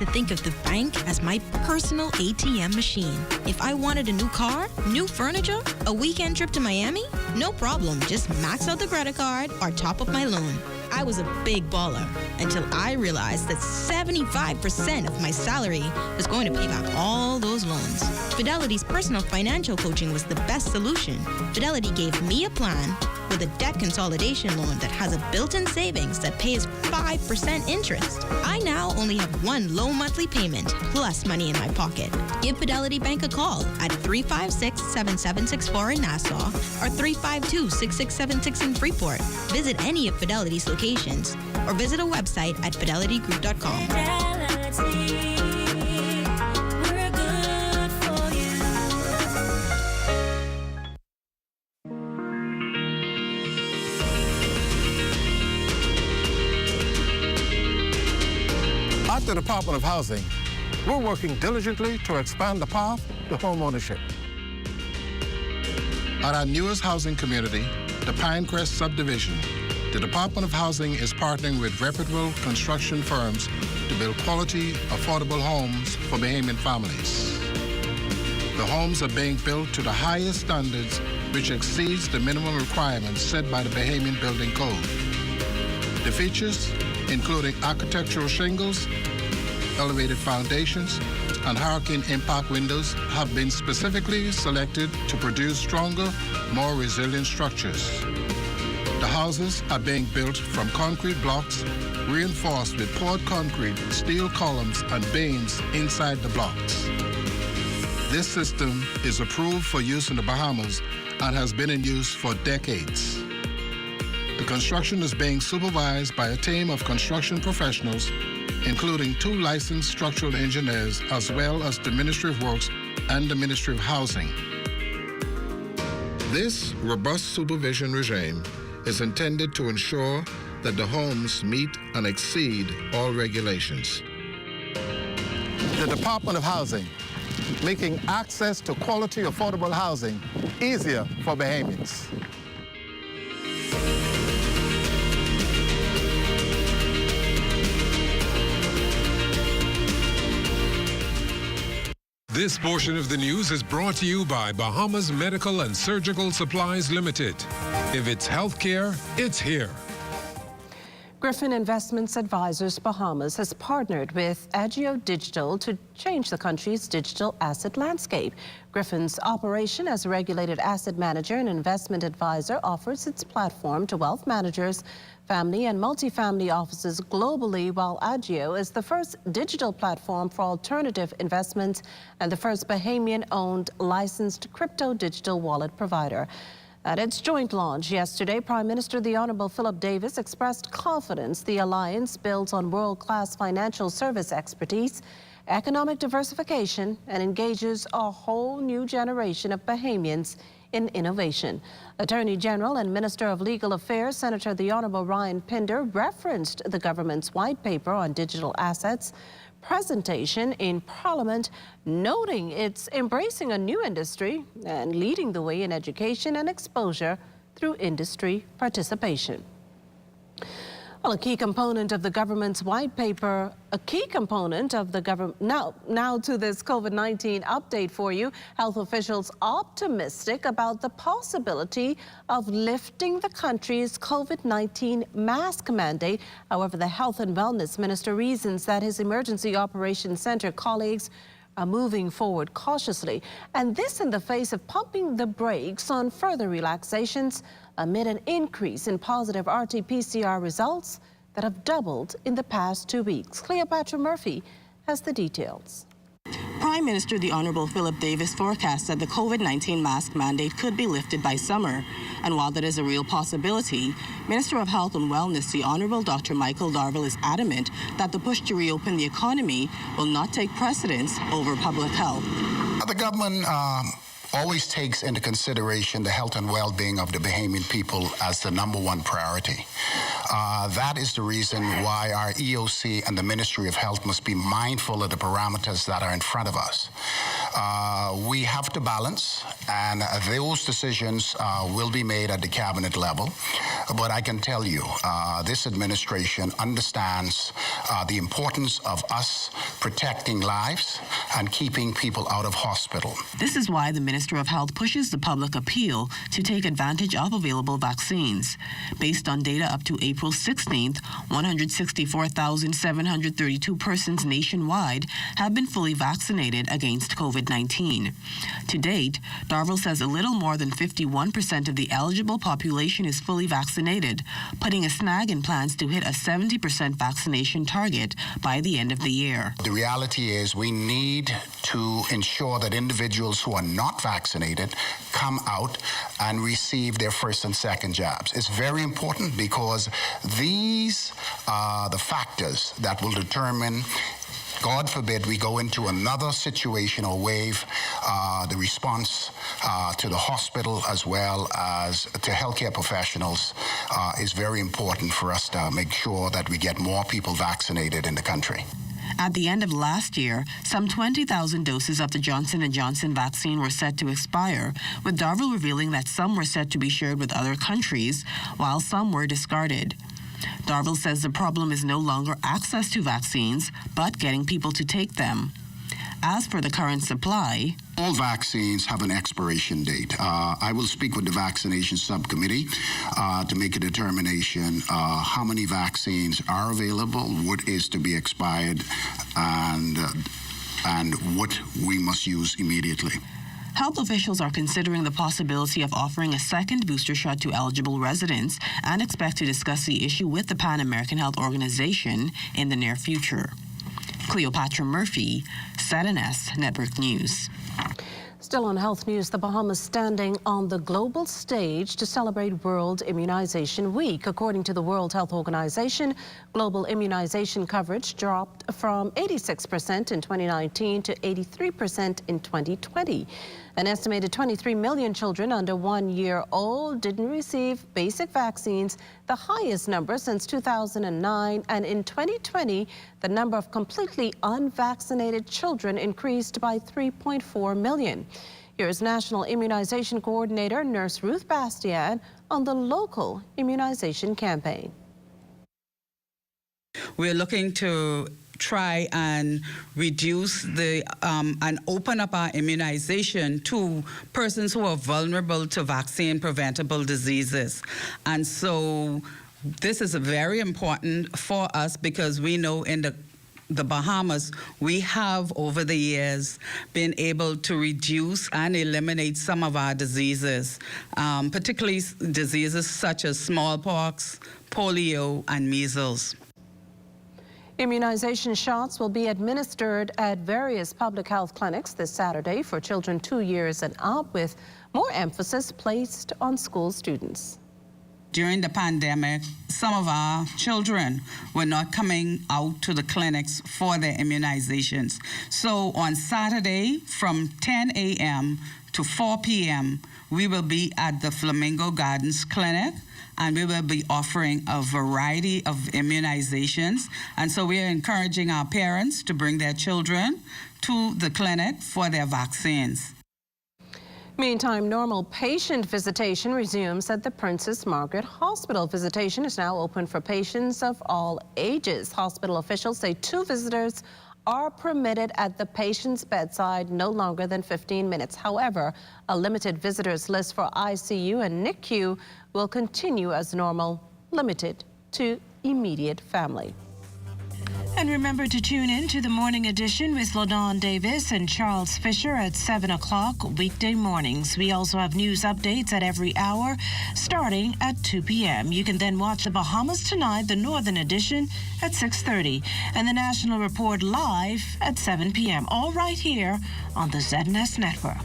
To think of the bank as my personal ATM machine. If I wanted a new car, new furniture, a weekend trip to Miami, no problem. Just max out the credit card or top up my loan. I was a big baller until I realized that 75% of my salary was going to pay back all those loans. Fidelity's personal financial coaching was the best solution. Fidelity gave me a plan with a debt consolidation loan that has a built-in savings that pays 5% interest. I now only have one low monthly payment plus money in my pocket. Give Fidelity Bank a call at 356-7764 in Nassau or 352-6676 in Freeport. Visit any of Fidelity's locations or visit a website at fidelitygroup.com. At the Department of Housing, we're working diligently to expand the path to home ownership. At our newest housing community, the Pinecrest Subdivision, the Department of Housing is partnering with reputable construction firms to build quality, affordable homes for Bahamian families. The homes are being built to the highest standards, which exceeds the minimum requirements set by the Bahamian Building Code. The features, including architectural shingles, elevated foundations, and hurricane impact windows, have been specifically selected to produce stronger, more resilient structures. The houses are being built from concrete blocks reinforced with poured concrete, steel columns, and beams inside the blocks. This system is approved for use in the Bahamas and has been in use for decades. The construction is being supervised by a team of construction professionals, including 2 licensed structural engineers, as well as the Ministry of Works and the Ministry of Housing. This robust supervision regime is intended to ensure that the homes meet and exceed all regulations. The Department of Housing, making access to quality, affordable housing easier for Bahamians. This portion of the news is brought to you by Bahamas Medical and Surgical Supplies Limited. If it's healthcare, it's here. Griffin Investments Advisors Bahamas has partnered with Agio Digital to change the country's digital asset landscape. Griffin's operation as a regulated asset manager and investment advisor offers its platform to wealth managers, family and multifamily offices globally, while Agio is the first digital platform for alternative investments and the first Bahamian-owned licensed crypto digital wallet provider. At its joint launch yesterday, Prime Minister the Honorable Philip Davis expressed confidence the alliance builds on world-class financial service expertise, economic diversification, and engages a whole new generation of Bahamians in innovation. Attorney General and Minister of Legal Affairs, Senator the Honorable Ryan Pinder, referenced the government's white paper on digital assets presentation in Parliament, noting it's embracing a new industry and leading the way in education and exposure through industry participation. Well, a key component of the government's white paper, now to this COVID-19 update for you. Health officials optimistic about the possibility of lifting the country's COVID-19 mask mandate. However, the Health and Wellness Minister reasons that his Emergency Operations Center colleagues are moving forward cautiously. And this in the face of pumping the brakes on further relaxations amid an increase in positive RT-PCR results that have doubled in the past 2 weeks. Cleopatra Murphy has the details. Prime Minister the Honourable Philip Davis forecasts that the COVID-19 mask mandate could be lifted by summer. And while that is a real possibility, Minister of Health and Wellness the Honourable Dr. Michael Darville is adamant that the push to reopen the economy will not take precedence over public health. The government always takes into consideration the health and well-being of the Bahamian people as the #1 priority. That is the reason why our EOC and the Ministry of Health must be mindful of the parameters that are in front of us. We have to balance, and those decisions will be made at the cabinet level. But I can tell you, this administration understands the importance of us protecting lives and keeping people out of hospital. This is why the Minister of Health pushes the public appeal to take advantage of available vaccines. Based on data up to April 16th, 164,732 persons nationwide have been fully vaccinated against COVID-19. To date, Darville says a little more than 51% of the eligible population is fully vaccinated, putting a snag in plans to hit a 70% vaccination target by the end of the year. The reality is we need to ensure that individuals who are not vaccinated come out and receive their first and second jabs. It's very important because these are the factors that will determine, God forbid, we go into another situation or wave, the response to the hospital as well as to healthcare professionals is very important for us to make sure that we get more people vaccinated in the country. At the end of last year, some 20,000 doses of the Johnson & Johnson vaccine were set to expire, with Darville revealing that some were set to be shared with other countries, while some were discarded. Darville says the problem is no longer access to vaccines, but getting people to take them. As for the current supply, all vaccines have an expiration date. I will speak with the vaccination subcommittee to make a determination how many vaccines are available, what is to be expired, and what we must use immediately. Health officials are considering the possibility of offering a second booster shot to eligible residents and expect to discuss the issue with the Pan American Health Organization in the near future. Cleopatra Murphy, ZNS Network News. Still on health news, the Bahamas standing on the global stage to celebrate World Immunization Week. According to the World Health Organization, global immunization coverage dropped from 86% in 2019 to 83% in 2020. An estimated 23 million children under 1 year old didn't receive basic vaccines, the highest number since 2009. And in 2020, the number of completely unvaccinated children increased by 3.4 million. Here's National Immunization Coordinator Nurse Ruth Bastian on the local immunization campaign. We're looking to try and reduce and open up our immunization to persons who are vulnerable to vaccine preventable diseases. And so this is very important for us because we know in the Bahamas, we have over the years been able to reduce and eliminate some of our diseases, particularly diseases such as smallpox, polio, and measles. Immunization shots will be administered at various public health clinics this Saturday for children 2 years and up, with more emphasis placed on school students. During the pandemic, some of our children were not coming out to the clinics for their immunizations. So on Saturday from 10 a.m. to 4 p.m., we will be at the Flamingo Gardens Clinic, and we will be offering a variety of immunizations. And so we are encouraging our parents to bring their children to the clinic for their vaccines. Meantime, normal patient visitation resumes at the Princess Margaret Hospital. Visitation is now open for patients of all ages. Hospital officials say 2 visitors are permitted at the patient's bedside no longer than 15 minutes. However, a limited visitors list for ICU and NICU will continue as normal, limited to immediate family. And remember to tune in to the morning edition with LaDawn Davis and Charles Fisher at 7 o'clock weekday mornings. We also have news updates at every hour starting at 2 p.m. You can then watch the Bahamas Tonight, the Northern edition, at 6:30 and the National Report live at 7 p.m. All right here on the ZNS Network.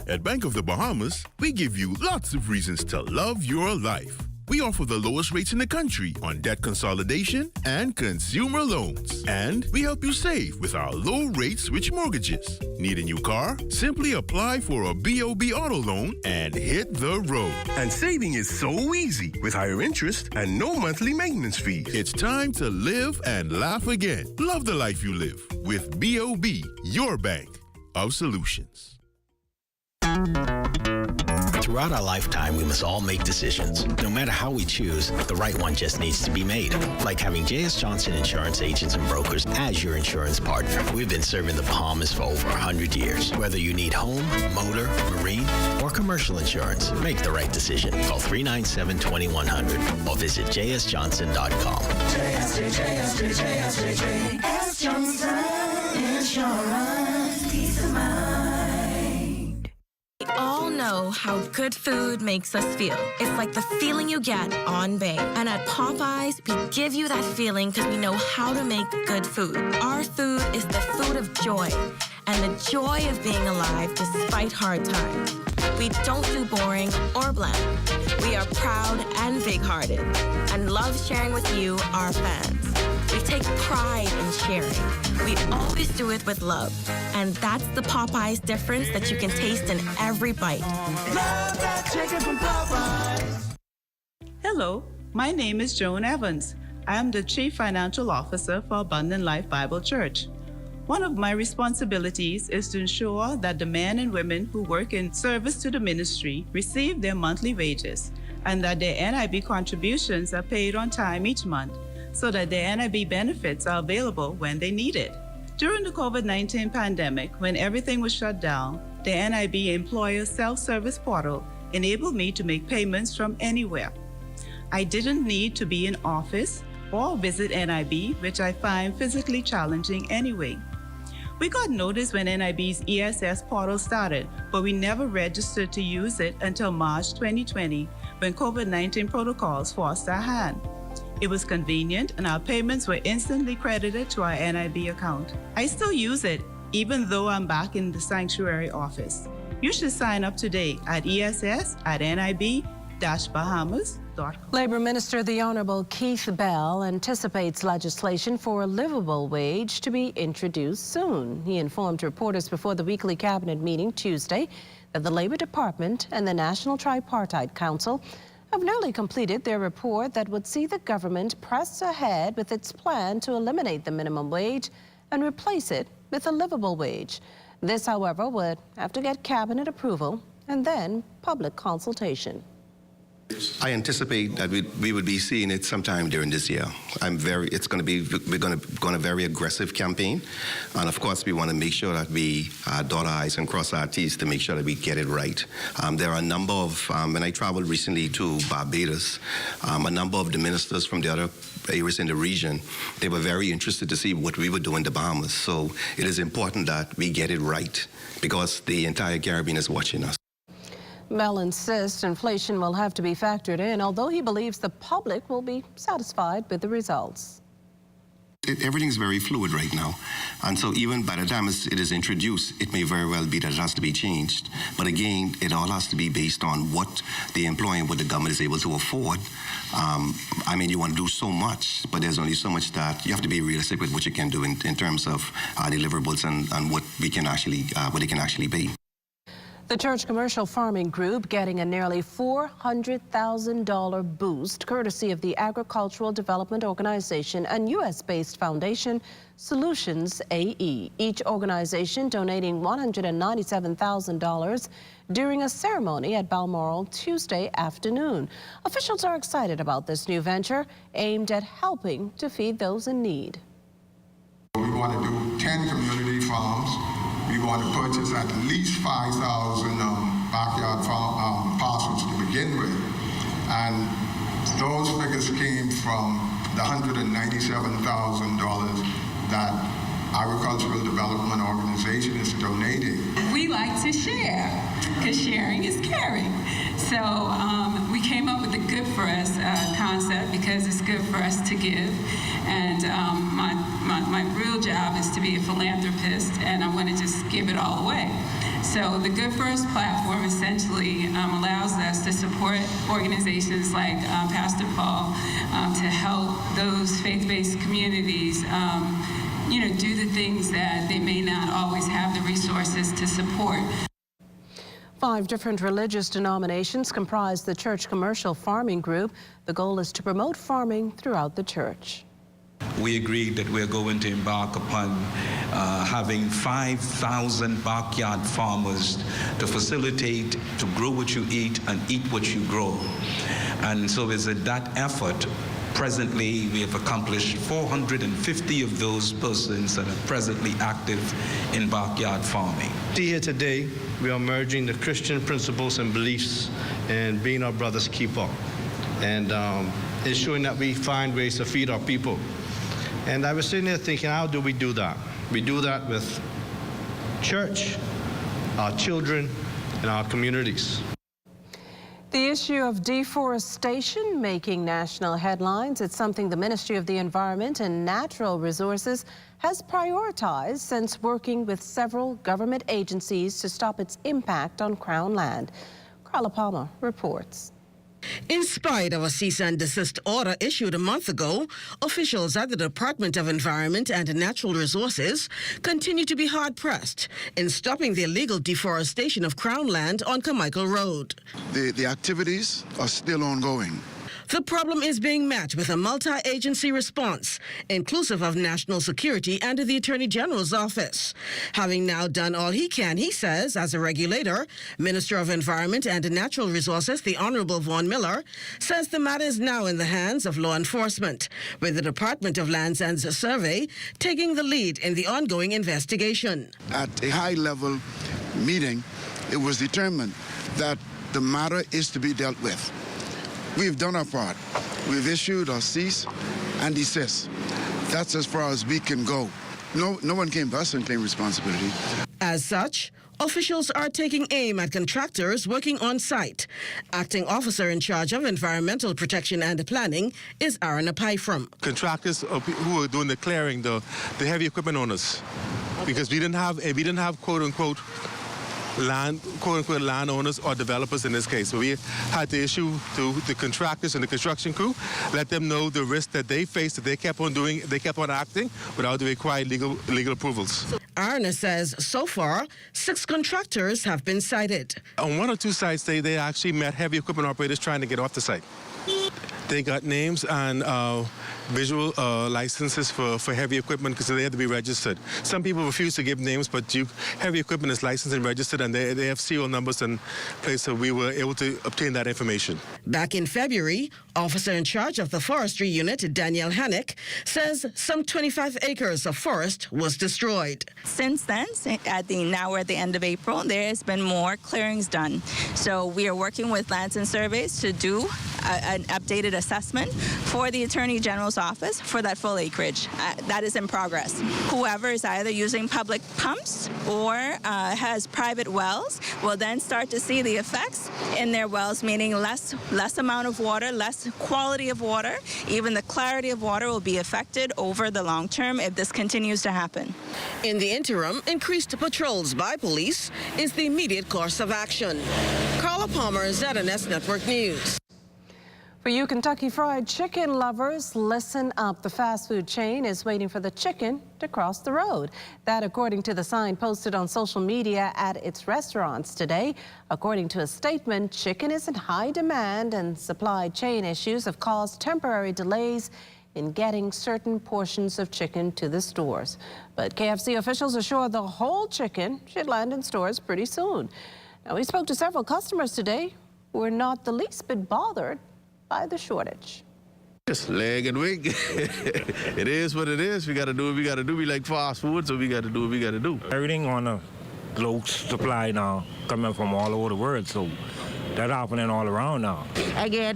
At Bank of the Bahamas, we give you lots of reasons to love your life. We offer the lowest rates in the country on debt consolidation and consumer loans. And we help you save with our low-rate switch mortgages. Need a new car? Simply apply for a BOB auto loan and hit the road. And saving is so easy with higher interest and no monthly maintenance fees. It's time to live and laugh again. Love the life you live with BOB, your bank of solutions. Throughout our lifetime, we must all make decisions. No matter how we choose, the right one just needs to be made. Like having J.S. Johnson Insurance Agents and Brokers as your insurance partner. We've been serving the Bahamas for over 100 years. Whether you need home, motor, marine, or commercial insurance, make the right decision. Call 397-2100 or visit jsjohnson.com. JS Johnson Insurance. Peace of mind. We all know how good food makes us feel. It's like the feeling you get on Bay. And at Popeyes, we give you that feeling because we know how to make good food. Our food is the food of joy and the joy of being alive despite hard times. We don't do boring or bland. We are proud and big-hearted and love sharing with you, our fans. We take pride in sharing. We always do it with love. And that's the Popeyes difference that you can taste in every bite. Love that chicken from Popeyes. Hello, my name is Joan Evans. I am the Chief Financial Officer for Abundant Life Bible Church. One of my responsibilities is to ensure that the men and women who work in service to the ministry receive their monthly wages and that their NIB contributions are paid on time each month, so that their NIB benefits are available when they need it. During the COVID-19 pandemic, when everything was shut down, the NIB Employer Self-Service Portal enabled me to make payments from anywhere. I didn't need to be in office or visit NIB, which I find physically challenging anyway. We got notice when NIB's ESS portal started, but we never registered to use it until March 2020, when COVID-19 protocols forced our hand. It was convenient and our payments were instantly credited to our NIB account. I still use it, even though I'm back in the sanctuary office. You should sign up today at ess@nib-bahamas.com. Labor Minister the Honorable Keith Bell anticipates legislation for a livable wage to be introduced soon. He informed reporters before the weekly cabinet meeting Tuesday that the Labor Department and the National Tripartite Council have nearly completed their report that would see the government press ahead with its plan to eliminate the minimum wage and replace it with a livable wage. This, however, would have to get cabinet approval and then public consultation. I anticipate that we would be seeing it sometime during this year. We're going to go on a very aggressive campaign, and of course we want to make sure that we dot our I's and cross our T's to make sure that we get it right. There are a number of, when I traveled recently to Barbados, a number of the ministers from the other areas in the region, they were very interested to see what we would do in the Bahamas. So it is important that we get it right because the entire Caribbean is watching us. Bell insists inflation will have to be factored in, although he believes the public will be satisfied with the results. Everything's very fluid right now. And so even by the time it is introduced, it may very well be that it has to be changed. But again, it all has to be based on what the employer and what the government is able to afford. I mean, you want to do so much, but there's only so much that you have to be realistic with what you can do in terms of deliverables and what we can actually, what it can actually be. The Church Commercial Farming Group getting a nearly $400,000 boost courtesy of the Agricultural Development Organization and U.S.-based foundation Solutions AE. Each organization donating $197,000 during a ceremony at Balmoral Tuesday afternoon. Officials are excited about this new venture aimed at helping to feed those in need. We want to do 10 community farms. We want to purchase at least 5,000 backyard farm parcels to begin with. And those figures came from the $197,000 that Agricultural Development Organization is donating. We like to share, because sharing is caring. So we came up with the Good For Us concept because it's good for us to give. And my real job is to be a philanthropist, and I want to just give it all away. So the Good For Us platform essentially allows us to support organizations like Pastor Paul to help those faith-based communities do the things that they may not always have the resources to support. 5 different religious denominations comprise the Church Commercial Farming Group. The goal is to promote farming throughout the church. We agreed that we're going to embark upon having 5,000 backyard farmers to facilitate to grow what you eat and eat what you grow. And so it's that effort. Presently, we have accomplished 450 of those persons that are presently active in backyard farming. Here today, we are merging the Christian principles and beliefs and being our brother's keeper, and ensuring that we find ways to feed our people. And I was sitting there thinking, how do we do that? We do that with church, our children, and our communities. The issue of deforestation making national headlines. It's something the Ministry of the Environment and Natural Resources has prioritized since working with several government agencies to stop its impact on Crown land. Carla Palmer reports. In spite of a cease and desist order issued a month ago, officials at the Department of Environment and Natural Resources continue to be hard-pressed in stopping the illegal deforestation of Crown land on Carmichael Road. The activities are still ongoing. The problem is being met with a multi-agency response, inclusive of national security and the Attorney General's office. Having now done all he can, he says, as a regulator, Minister of Environment and Natural Resources, the Honorable Vaughan Miller, says the matter is now in the hands of law enforcement, with the Department of Lands and Survey taking the lead in the ongoing investigation. At a high-level meeting, it was determined that the matter is to be dealt with. We've done our part. We've issued a cease and desist. That's as far as we can go. No one came to us and claimed responsibility. As such, officials are taking aim at contractors working on site. Acting officer in charge of environmental protection and planning is Aaron Apaifram. Contractors who are doing the clearing, the heavy equipment owners, because we didn't have quote unquote landowners or developers in this case. So we had to issue to the contractors and the construction crew, let them know the risk that they faced, that they kept on acting without the required legal approvals. Arna says so far, 6 contractors have been cited. On 1 or 2 sites, they actually met heavy equipment operators trying to get off the site. They got names and visual licenses for heavy equipment because they had to be registered. Some people refuse to give names, but heavy equipment is licensed and registered, and they have serial numbers in place, so we were able to obtain that information. Back in February, officer in charge of the forestry unit, Danielle Hannick, says some 25 acres of forest was destroyed. Since then, now we're at the end of April, there has been more clearings done. So we are working with Lands and Surveys to do an updated assessment for the Attorney General's office for that full acreage. That is in progress. Whoever is either using public pumps or has private wells will then start to see the effects in their wells, meaning less amount of water, less quality of water. Even the clarity of water will be affected over the long term if this continues to happen. In the interim, increased patrols by police is the immediate course of action. Carla Palmer, ZNS Network News. For you Kentucky Fried Chicken lovers, listen up. The fast food chain is waiting for the chicken to cross the road. That according to the sign posted on social media at its restaurants today. According to a statement, chicken is in high demand and supply chain issues have caused temporary delays in getting certain portions of chicken to the stores. But KFC officials assure the whole chicken should land in stores pretty soon. Now, we spoke to several customers today who are not the least bit bothered by the shortage. Just leg and wing. It is what it is. We got to do what we got to do. We like fast food, so we got to do what we got to do. Everything on a low supply now, coming from all over the world, so that's happening all around now. I get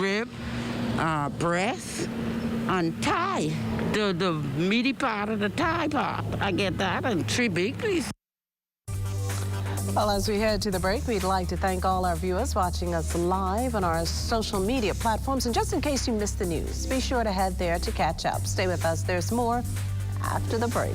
rib, breast, and thigh. The meaty part of the thigh part. I get that, and 3 big pieces. Well, as we head to the break, we'd like to thank all our viewers watching us live on our social media platforms. And just in case you missed the news, be sure to head there to catch up. Stay with us. There's more after the break.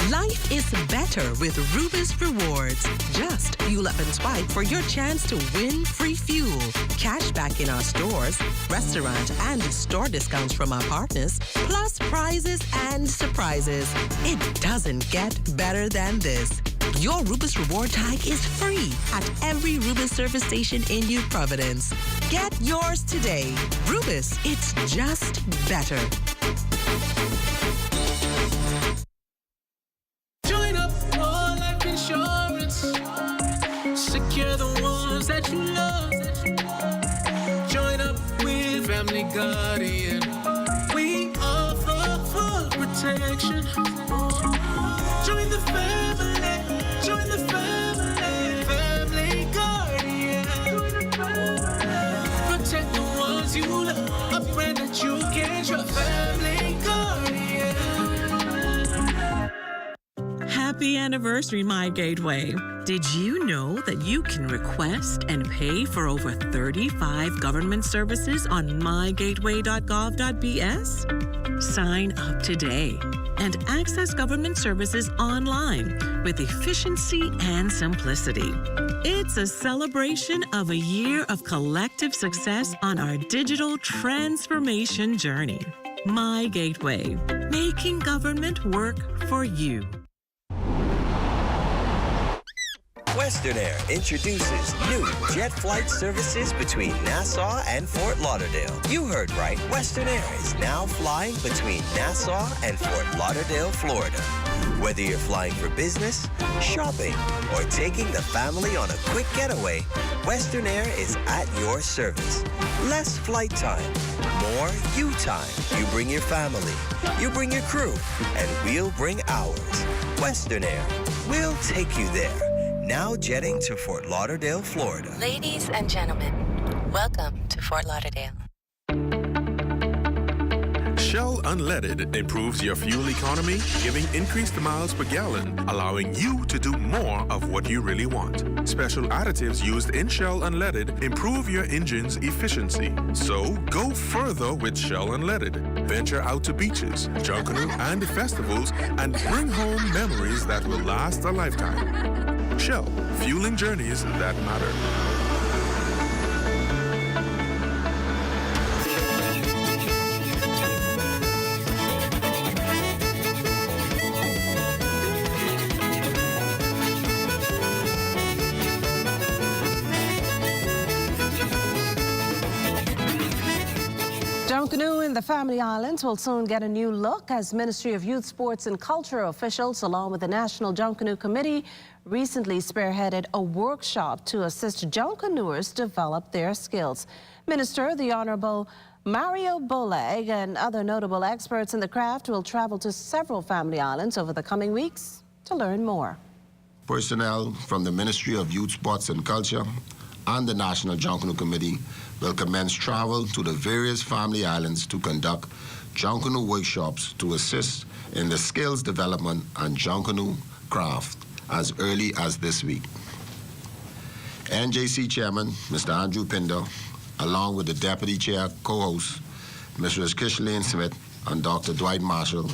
Life is better with Rubis Rewards. Just fuel up and swipe for your chance to win free fuel, cash back in our stores, restaurant and store discounts from our partners, plus prizes and surprises. It doesn't get better than this. Your Rubis Reward tag is free at every Rubis service station in New Providence. Get yours today. Rubis, it's just better. Secure the ones that you love. Join up with Family Guardian. We offer full protection. Join the family. Join the family. Family Guardian. Protect the ones you love. A brand that you can trust. Family Guardian. Happy anniversary, My Gateway. Did you know that you can request and pay for over 35 government services on mygateway.gov.bs? Sign up today and access government services online with efficiency and simplicity. It's a celebration of a year of collective success on our digital transformation journey. My Gateway, making government work for you. Western Air introduces new jet flight services between Nassau and Fort Lauderdale. You heard right. Western Air is now flying between Nassau and Fort Lauderdale, Florida. Whether you're flying for business, shopping, or taking the family on a quick getaway, Western Air is at your service. Less flight time, more you time. You bring your family, you bring your crew, and we'll bring ours. Western Air, we'll take you there. Now jetting to Fort Lauderdale, Florida. Ladies and gentlemen, welcome to Fort Lauderdale. Shell Unleaded improves your fuel economy, giving increased miles per gallon, allowing you to do more of what you really want. Special additives used in Shell Unleaded improve your engine's efficiency. So go further with Shell Unleaded. Venture out to beaches, Junkanoo, and festivals, and bring home memories that will last a lifetime. Shell, fueling journeys that matter. Junkanoo and the Family Islands will soon get a new look as Ministry of Youth, Sports and Culture officials, along with the National Junkanoo Committee, recently spearheaded a workshop to assist Junkanooers develop their skills. Minister, the Honorable Mario Boleg, and other notable experts in the craft will travel to several Family Islands over the coming weeks to learn more. Personnel from the Ministry of Youth, Sports and Culture and the National Junkanoo Committee will commence travel to the various Family Islands to conduct Junkanoo workshops to assist in the skills development and Junkanoo craft as early as this week. NJC Chairman, Mr. Andrew Pinder, along with the Deputy Chair co-host, Mrs. Kishlane Smith and Dr. Dwight Marshall,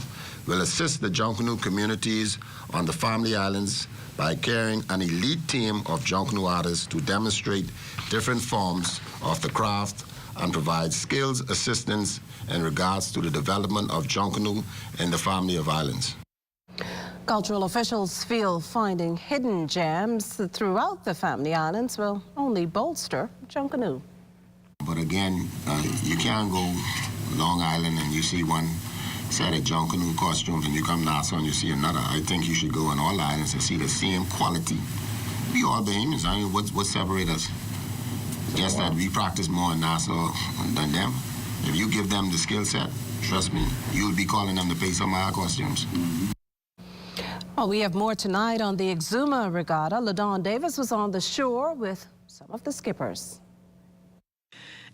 will assist the Junkanoo communities on the Family Islands by carrying an elite team of Junkanoo artists to demonstrate different forms of the craft and provide skills assistance in regards to the development of Junkanoo in the family of islands. Cultural officials feel finding hidden gems throughout the Family Islands will only bolster Junkanoo. But again, you can't go Long Island and you see one set of Junkanoo costumes and you come Nassau and you see another. I think you should go on all islands and see the same quality. We all Bahamians. I mean, what separates us? Just that we practice more in Nassau than them. If you give them the skill set, trust me, you'll be calling them to pay some of our costumes. Well, we have more tonight on the Exuma Regatta. LaDawn Davis was on the shore with some of the skippers.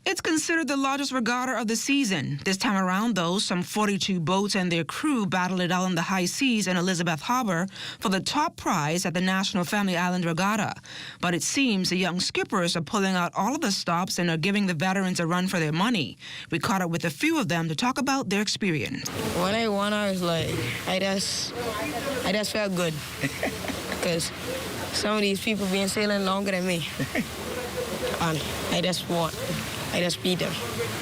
It's considered the largest regatta of the season. This time around, though, some 42 boats and their crew battled it out on the high seas in Elizabeth Harbor for the top prize at the National Family Island Regatta. But it seems the young skippers are pulling out all of the stops and are giving the veterans a run for their money. We caught up with a few of them to talk about their experience. When I won, I was like, I just felt good because some of these people been sailing longer than me, and I just won. I just beat them.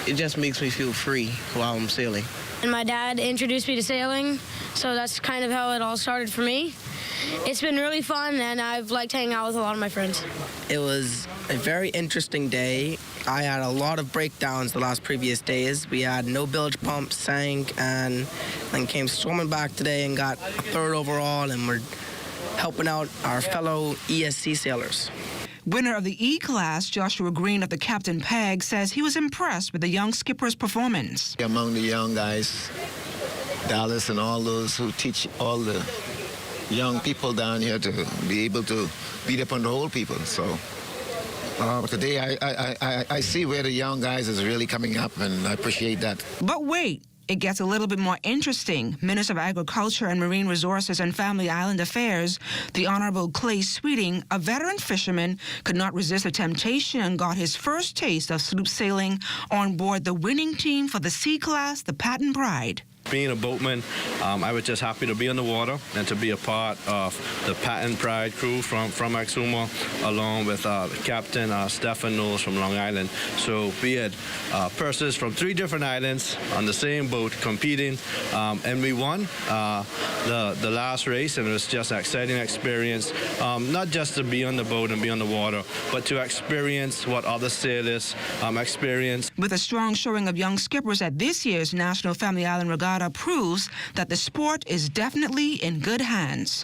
It just makes me feel free while I'm sailing. And my dad introduced me to sailing, so that's kind of how it all started for me. It's been really fun, and I've liked hanging out with a lot of my friends. It was a very interesting day. I had a lot of breakdowns the last previous days. We had no bilge pump, sank, and then came swimming back today and got a third overall, and we're helping out our fellow ESC sailors. Winner of the E-Class, Joshua Green of the Captain Peg, says he was impressed with the young skipper's performance. Among the young guys, Dallas and all those who teach all the young people down here to be able to beat up on the old people. So today I see where the young guys is really coming up, and I appreciate that. But wait. It gets a little bit more interesting. Minister of Agriculture and Marine Resources and Family Island Affairs, the Honorable Clay Sweeting, a veteran fisherman, could not resist the temptation and got his first taste of sloop sailing on board the winning team for the C-Class, the Patton Pride. Being a boatman, I was just happy to be on the water and to be a part of the Patton Pride crew from Exuma, along with Captain Stephen Knowles from Long Island. So we had persons from 3 different islands on the same boat competing, and we won the last race, and it was just an exciting experience, not just to be on the boat and be on the water, but to experience what other sailors experience. With a strong showing of young skippers at this year's National Family Island Regatta proves that the sport is definitely in good hands.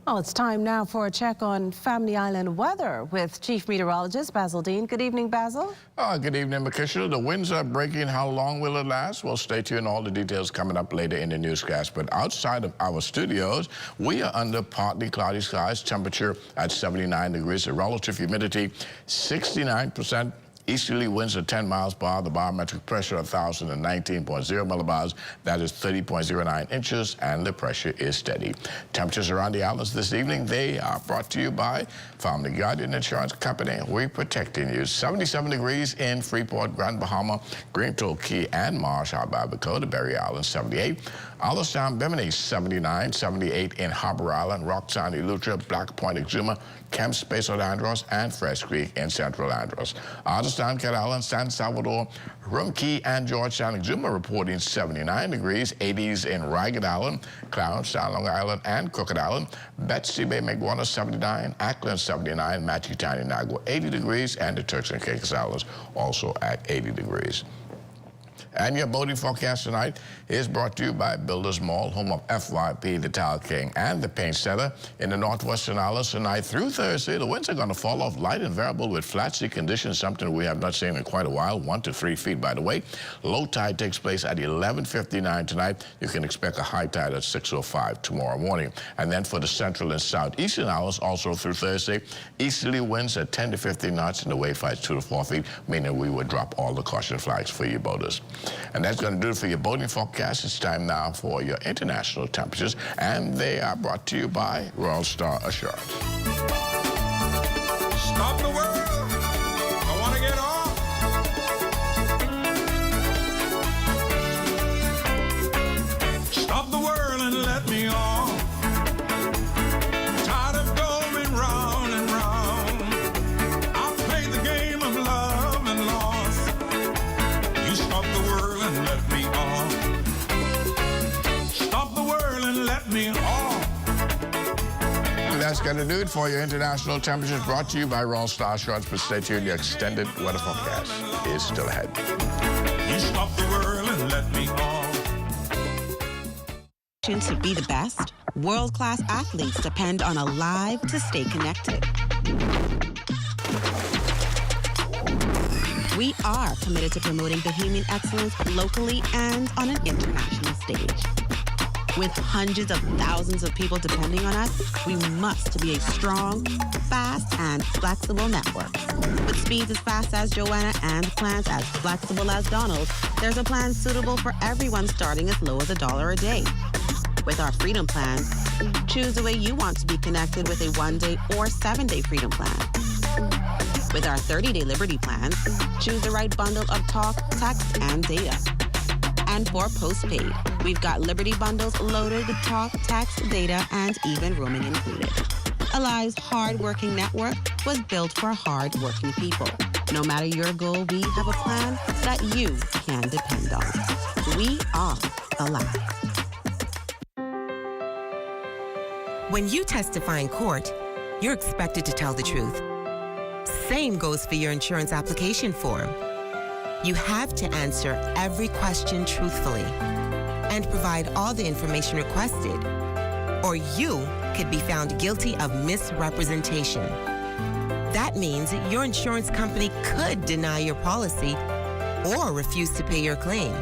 Well, it's time now for a check on Family Island weather with Chief Meteorologist Basil Dean. Good evening, Basil. Good evening, Makisha. The winds are breaking. How long will it last? Well, stay tuned. All the details coming up later in the newscast. But outside of our studios, we are under partly cloudy skies. Temperature at 79 degrees. The relative humidity 69%. Easterly winds at 10 miles per hour. The barometric pressure 1,019.0 millibars. That is 30.09 inches, and the pressure is steady. Temperatures around the islands this evening, they are brought to you by Family Guardian Insurance Company. We're protecting you. 77 degrees in Freeport, Grand Bahama, Greenville, Key, and Marsh, Barbacoa, Berry Island, 78. Allenstown, Bimini, 79, 78 in Harbor Island, Rocktown, Eleuthera, Black Point, Exuma, Kemp, Spaced Andros, and Fresh Creek in Central Andros. Allenstown, Cat Island, San Salvador, Rum Key, and Georgetown, Exuma reporting 79 degrees, 80s in Ragged Island, Clarence, Long Island, and Crooked Island, Betsy Bay, McWarner, 79, Ackland, 79, Matthew Town, Nagua, 80 degrees, and the Turks and Caicos Islands also at 80 degrees. And your boating forecast tonight is brought to you by Builders Mall, home of FYP, the Tile King, and the Paint Center. In the northwestern islands tonight through Thursday, the winds are going to fall off light and variable with flat sea conditions, something we have not seen in quite a while, 1 to 3 feet, by the way. Low tide takes place at 11:59 tonight. You can expect a high tide at 6:05 tomorrow morning. And then for the central and southeastern islands, also through Thursday, easterly winds at 10 to 15 knots, and the wave heights 2 to 4 feet, meaning we would drop all the caution flags for you boaters. And that's going to do it for your boating forecast. It's time now for your international temperatures, and they are brought to you by Royal Star Assurance. Stop the world. I want to get off. going to do it for your international temperatures brought to you by Royal Star Shorts. But stay tuned, your extended weather forecast is still ahead. You stop the world and let me on. To be the best, world-class athletes depend on a live to stay connected. We are committed to promoting bohemian excellence locally and on an international stage. With hundreds of thousands of people depending on us, we must be a strong, fast, and flexible network. With speeds as fast as Joanna and plans as flexible as Donald, there's a plan suitable for everyone starting as low as $1 a day. With our Freedom Plans, choose the way you want to be connected with a 1-day or 7-day Freedom Plan. With our 30-day Liberty Plans, choose the right bundle of talk, text, and data. And for postpaid, we've got Liberty bundles loaded with talk, text, data, and even roaming included. Alive's hard-working network was built for hard-working people. No matter your goal, we have a plan that you can depend on. We are Alive. When you testify in court, you're expected to tell the truth. Same goes for your insurance application form. You have to answer every question truthfully and provide all the information requested, or you could be found guilty of misrepresentation. That means your insurance company could deny your policy or refuse to pay your claim.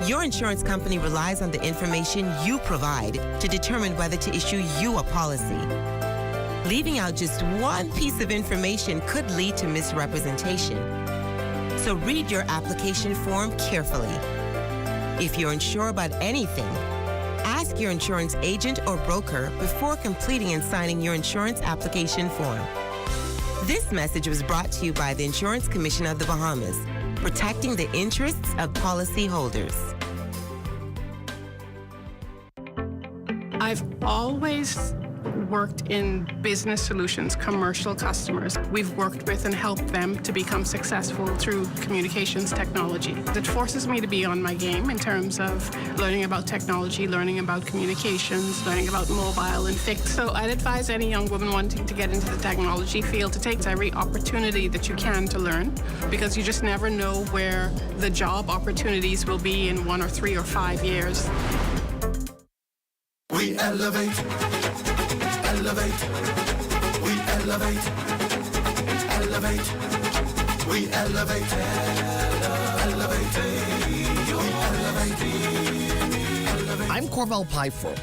Your insurance company relies on the information you provide to determine whether to issue you a policy. Leaving out just one piece of information could lead to misrepresentation. So read your application form carefully. If you're unsure about anything, ask your insurance agent or broker before completing and signing your insurance application form. This message was brought to you by the Insurance Commission of the Bahamas, protecting the interests of policyholders. I've always worked in business solutions, commercial customers. We've worked with and helped them to become successful through communications technology. It forces me to be on my game in terms of learning about technology, learning about communications, learning about mobile and fixed. So I'd advise any young woman wanting to get into the technology field to take every opportunity that you can to learn, because you just never know where the job opportunities will be in 1 or 3 or 5 years. We elevate. Elevate, we elevate, elevate, we elevate, elevate, I'm Corval Piper.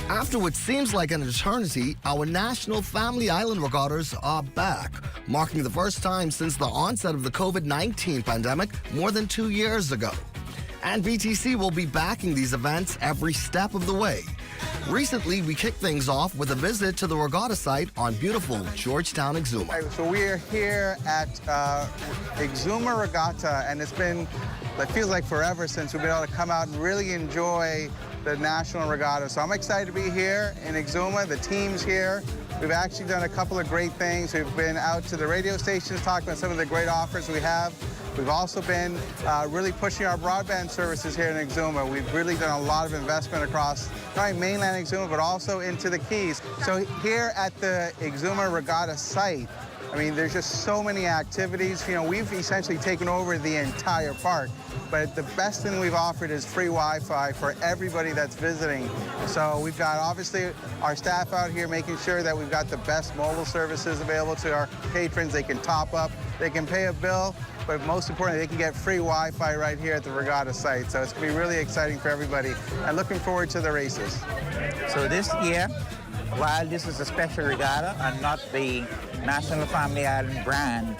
After what seems like an eternity, our National Family Island Regattas are back, marking the first time since the onset of the COVID-19 pandemic more than 2 years ago. And BTC will be backing these events every step of the way. Recently, we kicked things off with a visit to the regatta site on beautiful Georgetown, Exuma. So we are here at Exuma Regatta, and it feels like forever since we've been able to come out and really enjoy the National Regatta. So I'm excited to be here in Exuma. The team's here. We've actually done a couple of great things. We've been out to the radio stations talking about some of the great offers we have. We've also been really pushing our broadband services here in Exuma. We've really done a lot of investment across not only mainland Exuma, but also into the Keys. So here at the Exuma Regatta site, I mean, there's just so many activities. You know, we've essentially taken over the entire park, but the best thing we've offered is free Wi-Fi for everybody that's visiting. So we've got, obviously, our staff out here making sure that we've got the best mobile services available to our patrons. They can top up, they can pay a bill, but most importantly, they can get free Wi-Fi right here at the regatta site. So it's going to be really exciting for everybody, and looking forward to the races. So this year, while this is a special regatta and not the National Family Island brand,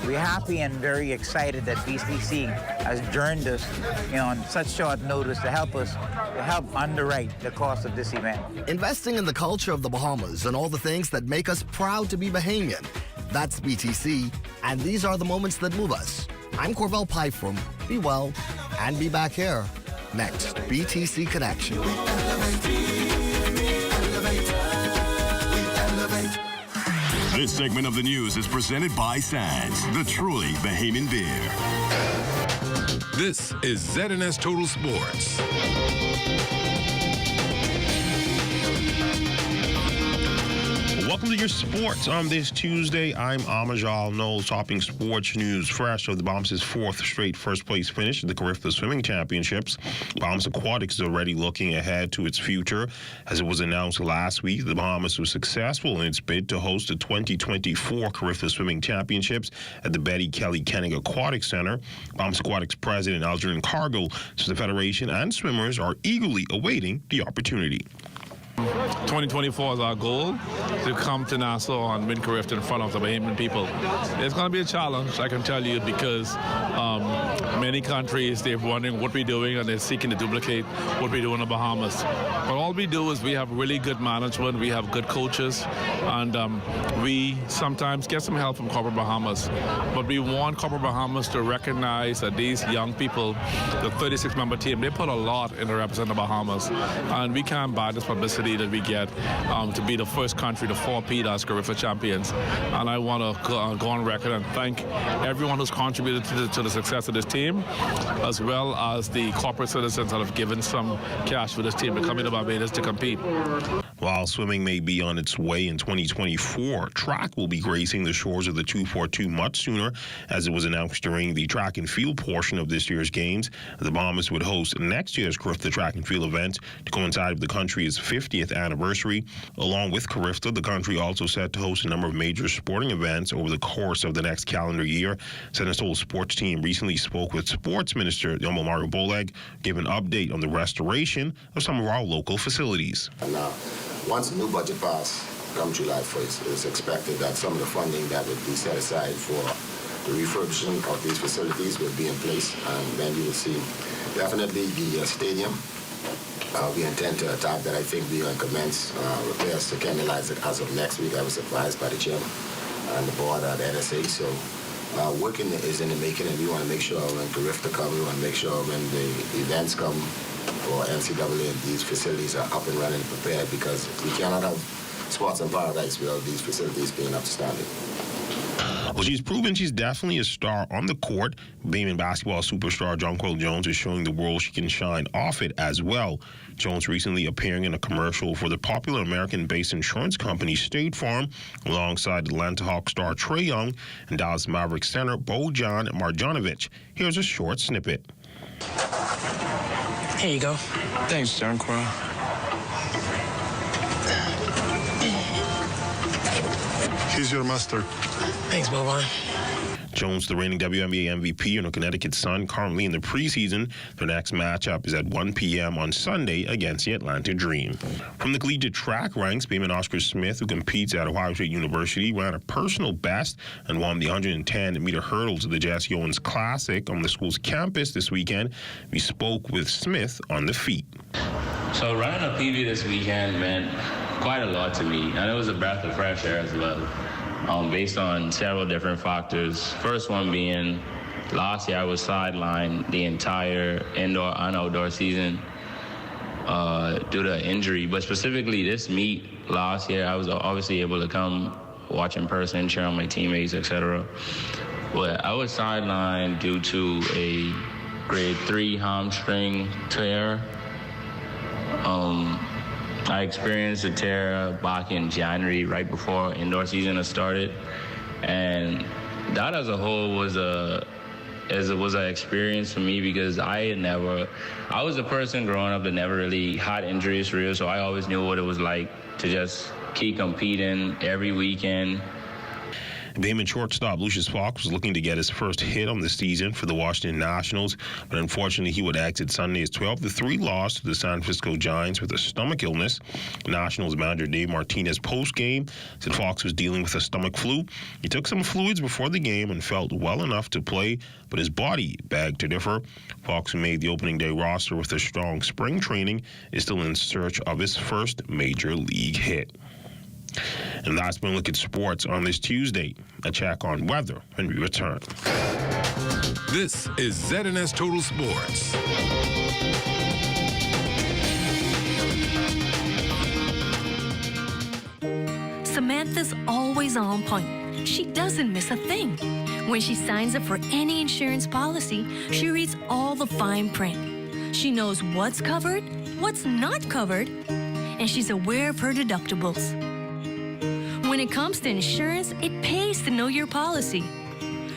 we're happy and very excited that BCC has joined us on such short notice to help underwrite the cost of this event. Investing in the culture of the Bahamas and all the things that make us proud to be Bahamian. That's BTC, and these are the moments that move us. I'm Corval Piper. Be well, and be back here. Next, BTC Connection. This segment of the news is presented by Sands, the truly Bahamian beer. This is ZNS Total Sports. Welcome to your sports on this Tuesday. I'm Amajal Knowles, topping sports news fresh of the Bahamas' fourth straight first-place finish at the Carifta Swimming Championships. Bahamas Aquatics is already looking ahead to its future. As it was announced last week, the Bahamas was successful in its bid to host the 2024 Carifta Swimming Championships at the Betty Kelly Kenning Aquatic Center. Bahamas Aquatics President Algernon Cargill says the Federation and swimmers are eagerly awaiting the opportunity. 2024 is our goal, to come to Nassau and win Carifta in front of the Bahamian people. It's going to be a challenge, I can tell you, because many countries, they're wondering what we're doing and they're seeking to duplicate what we do in the Bahamas. But all we do is we have really good management, we have good coaches, and we sometimes get some help from Corporate Bahamas. But we want Corporate Bahamas to recognize that these young people, the 36-member team, they put a lot in to represent the Bahamas. And we can't buy this publicity that we get to be the first country to four-peat as Carifta champions. And I want to go on record and thank everyone who's contributed to the success of this team, as well as the corporate citizens that have given some cash for this team to come into Barbados to compete. While swimming may be on its way in 2024, track will be gracing the shores of the 242 much sooner, as it was announced during the track and field portion of this year's games. The Bahamas would host next year's Carifta track and field event to coincide with the country's 50th anniversary. Along with Carifta, the country also set to host a number of major sporting events over the course of the next calendar year. San Soul sports team recently spoke with Sports Minister Yomo Mario Boleg, gave an update on the restoration of some of our local facilities. Once the new budget passed, come July 1st, it is expected that some of the funding that would be set aside for the refurbishment of these facilities will be in place, and then you will see definitely the stadium. We intend to attack that. I think we will commence repairs to candlelight as of next week. I was advised by the chairman and the board at the NSA. So working is in the making, and we want to make sure when Carifta come, we want to make sure when the events come for NCAA, these facilities are up and running and prepared, because we cannot have sports in paradise without these facilities being up to standard. Well, she's proven she's definitely a star on the court. Bahamian basketball superstar Jonquil Jones is showing the world she can shine off it as well. Jones recently appearing in a commercial for the popular American-based insurance company State Farm, alongside Atlanta Hawks star Trae Young and Dallas Mavericks center Bojan Marjanovic. Here's a short snippet. Here you go. Thanks, Jonquil. He's your master. Thanks, Boban. Jones, the reigning WNBA MVP, and her Connecticut Sun, currently in the preseason. Their next matchup is at 1 p.m. on Sunday against the Atlanta Dream. From the collegiate track ranks, Bayman Oscar Smith, who competes at Ohio State University, ran a personal best and won the 110-meter hurdles of the Jesse Owens Classic on the school's campus this weekend. We spoke with Smith on the feat. So running a PB this weekend meant quite a lot to me, and it was a breath of fresh air as well. Based on several different factors. First one being, last year I was sidelined the entire indoor and outdoor season due to injury. But specifically this meet last year, I was obviously able to come watch in person, cheer on my teammates, etc. But I was sidelined due to a grade 3 hamstring tear. I experienced a tear back in January, right before indoor season had started, and that as a whole was an experience for me, because I was a person growing up that never really had injuries for real, so I always knew what it was like to just keep competing every weekend. Bayman shortstop Lucius Fox was looking to get his first hit on the season for the Washington Nationals, but unfortunately he would exit Sunday's 12-3 loss to the San Francisco Giants with a stomach illness. Nationals manager Dave Martinez post-game said Fox was dealing with a stomach flu. He took some fluids before the game and felt well enough to play, but his body begged to differ. Fox, who made the opening day roster with a strong spring training, is still in search of his first major league hit. And that's been a look at sports on this Tuesday. A check on weather when we return. This is ZNS Total Sports. Samantha's always on point. She doesn't miss a thing. When she signs up for any insurance policy, she reads all the fine print. She knows what's covered, what's not covered, and she's aware of her deductibles. When it comes to insurance, it pays to know your policy.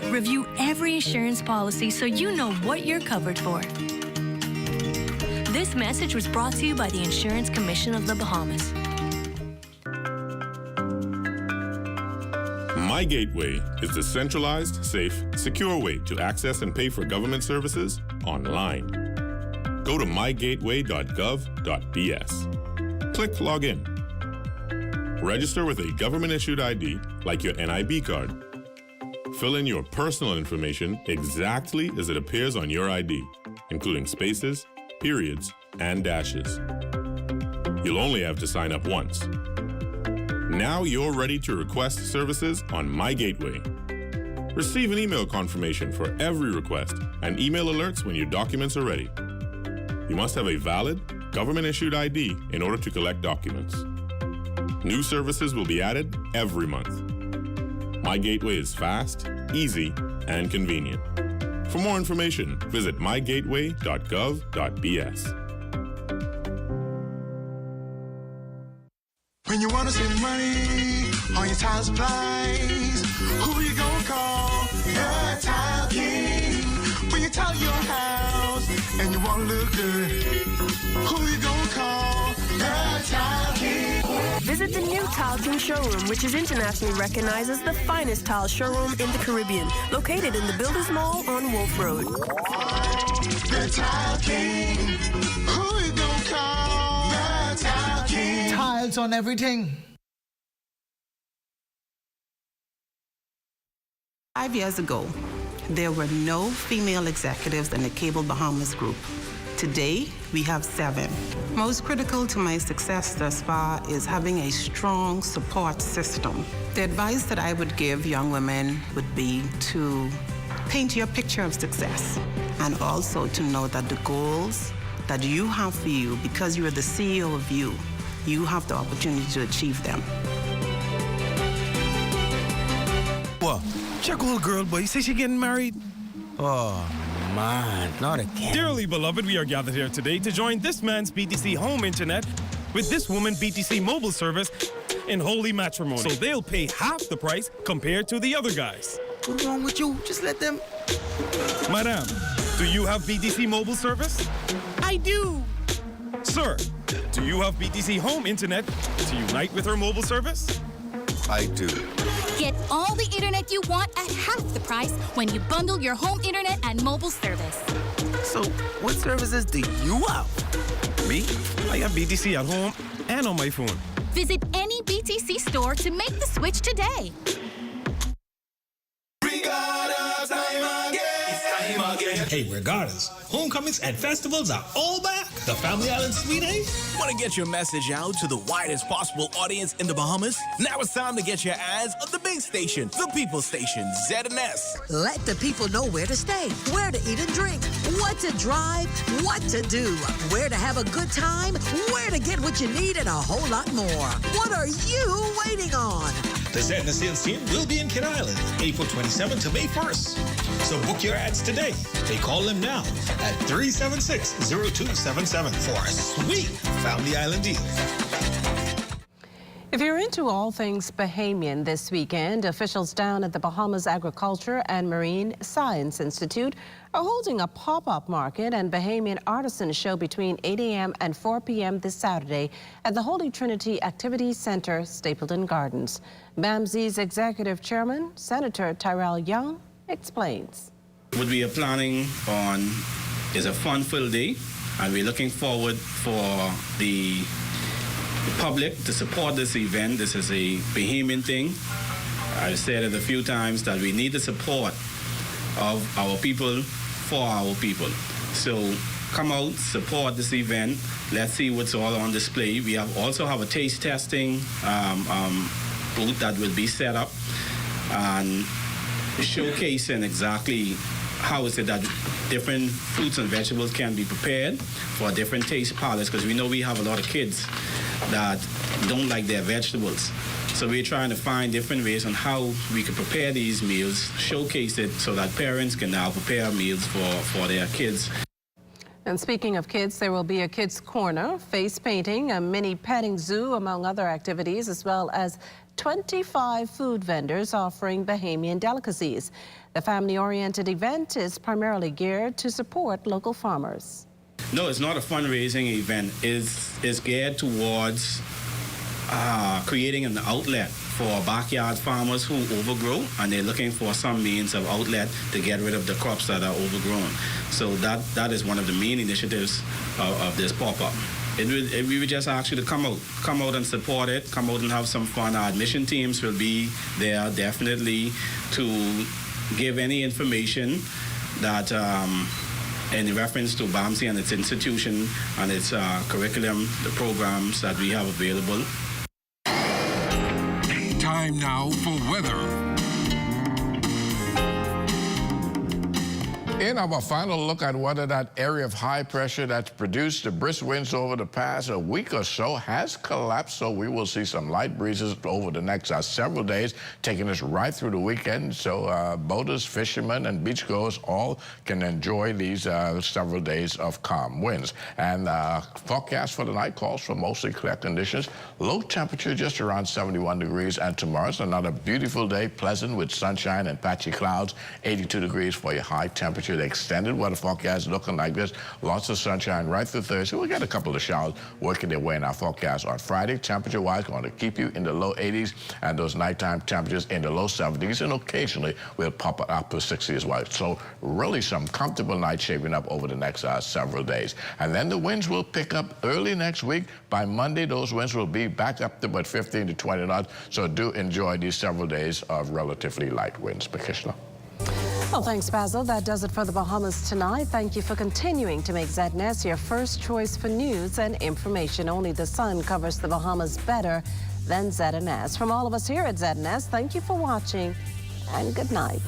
Review every insurance policy so you know what you're covered for. This message was brought to you by the Insurance Commission of the Bahamas. My Gateway is the centralized, safe, secure way to access and pay for government services online. Go to mygateway.gov.bs. Click Login. Register with a government-issued ID like your NIB card. Fill in your personal information exactly as it appears on your ID, including spaces, periods, and dashes. You'll only have to sign up once. Now you're ready to request services on My Gateway. Receive an email confirmation for every request and email alerts when your documents are ready. You must have a valid, government-issued ID in order to collect documents. New services will be added every month. My Gateway is fast, easy, and convenient. For more information, visit mygateway.gov.bs. When you want to save money on your tile supplies, who you gonna call? The Tile King. When you tile your house and you want to look good, who you gonna call? The Tile King. Visit the new Tile King showroom, which is internationally recognized as the finest tile showroom in the Caribbean, located in the Builders Mall on Wolf Road. The Tile King. Who you gonna call? The Tile King. Tiles on everything. 5 years ago, there were no female executives in the Cable Bahamas group. Today, we have 7. Most critical to my success thus far is having a strong support system. The advice that I would give young women would be to paint your picture of success and also to know that the goals that you have for you, because you are the CEO of you have the opportunity to achieve them. What? Check old girl, boy. You say she getting married? Oh, man, not again. Dearly beloved, we are gathered here today to join this man's BTC home internet with this woman BTC mobile service in holy matrimony. So they'll pay half the price compared to the other guys. What's wrong with you? Just let them... Madam, do you have BTC mobile service? I do. Sir, do you have BTC home internet to unite with her mobile service? I do. Get all the internet you want at half the price when you bundle your home internet and mobile service. So, what services do you have? Me? I have BTC at home and on my phone. Visit any BTC store to make the switch today. Hey, Regattas, homecomings and festivals are all back. The Family Island Suite, eh? Want to get your message out to the widest possible audience in the Bahamas? Now it's time to get your ads on the big station, the People Station, ZNS. Let the people know where to stay, where to eat and drink, what to drive, what to do, where to have a good time, where to get what you need, and a whole lot more. What are you waiting on? The ZNS sales team will be in Kid Island, April 27th to May 1st. So book your ads today. They call them now at 376-0277 for a sweet Family Island deal. If you're into all things Bahamian this weekend, officials down at the Bahamas Agriculture and Marine Science Institute are holding a pop-up market and Bahamian artisan show between 8 a.m. and 4 p.m. this Saturday at the Holy Trinity Activities Center, Stapleton Gardens. BAMSI's executive chairman, Senator Tyrell Young, explains. What we are planning on is a fun-filled day, and we're looking forward for the public to support this event. This is a Bahamian thing. I've said it a few times that we need the support of our people for our people. So come out, support this event. Let's see what's all on display. We also have a taste testing booth that will be set up and showcasing exactly how is it that different fruits and vegetables can be prepared for different taste palettes, because we know we have a lot of kids that don't like their vegetables. So we're trying to find different ways on how we can prepare these meals, showcase it so that parents can now prepare meals for their kids. And speaking of kids, there will be a kids' corner, face painting, a mini petting zoo, among other activities, as well as 25 food vendors offering Bahamian delicacies. The family-oriented event is primarily geared to support local farmers. No, it's not a fundraising event. It's geared towards creating an outlet for backyard farmers who overgrow, and they're looking for some means of outlet to get rid of the crops that are overgrown. So that is one of the main initiatives of this pop-up. We would just ask you to come out and support it, come out and have some fun. Our admission teams will be there definitely to give any information that in reference to BAMC and its institution and its curriculum, the programs that we have available. Time now for weather. In our final look at weather, that area of high pressure that's produced the brisk winds over the past a week or so has collapsed, so we will see some light breezes over the next several days, taking us right through the weekend. So boaters, fishermen, and beachgoers all can enjoy these several days of calm winds. And forecast for the night calls for mostly clear conditions. Low temperature just around 71 degrees, and tomorrow's another beautiful day, pleasant with sunshine and patchy clouds. 82 degrees for your high temperature. The extended weather forecast looking like this. Lots of sunshine right through Thursday. We'll get a couple of showers working their way in our forecast on Friday. Temperature-wise, going to keep you in the low 80s, and those nighttime temperatures in the low 70s, and occasionally we'll pop up to 60 as well. So really some comfortable nights shaping up over the next several days. And then the winds will pick up early next week. By Monday, those winds will be back up to about 15 to 20 knots. So do enjoy these several days of relatively light winds. Bakishla. Well, thanks, Basil. That does it for the Bahamas tonight. Thank you for continuing to make ZNS your first choice for news and information. Only the sun covers the Bahamas better than ZNS. From all of us here at ZNS, thank you for watching and good night.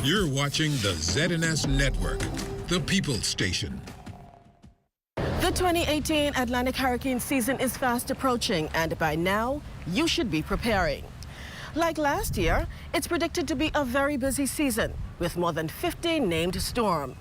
You're watching the ZNS Network, the People's Station. The 2018 Atlantic hurricane season is fast approaching, and by now, you should be preparing. Like last year, it's predicted to be a very busy season, with more than 50 named storms.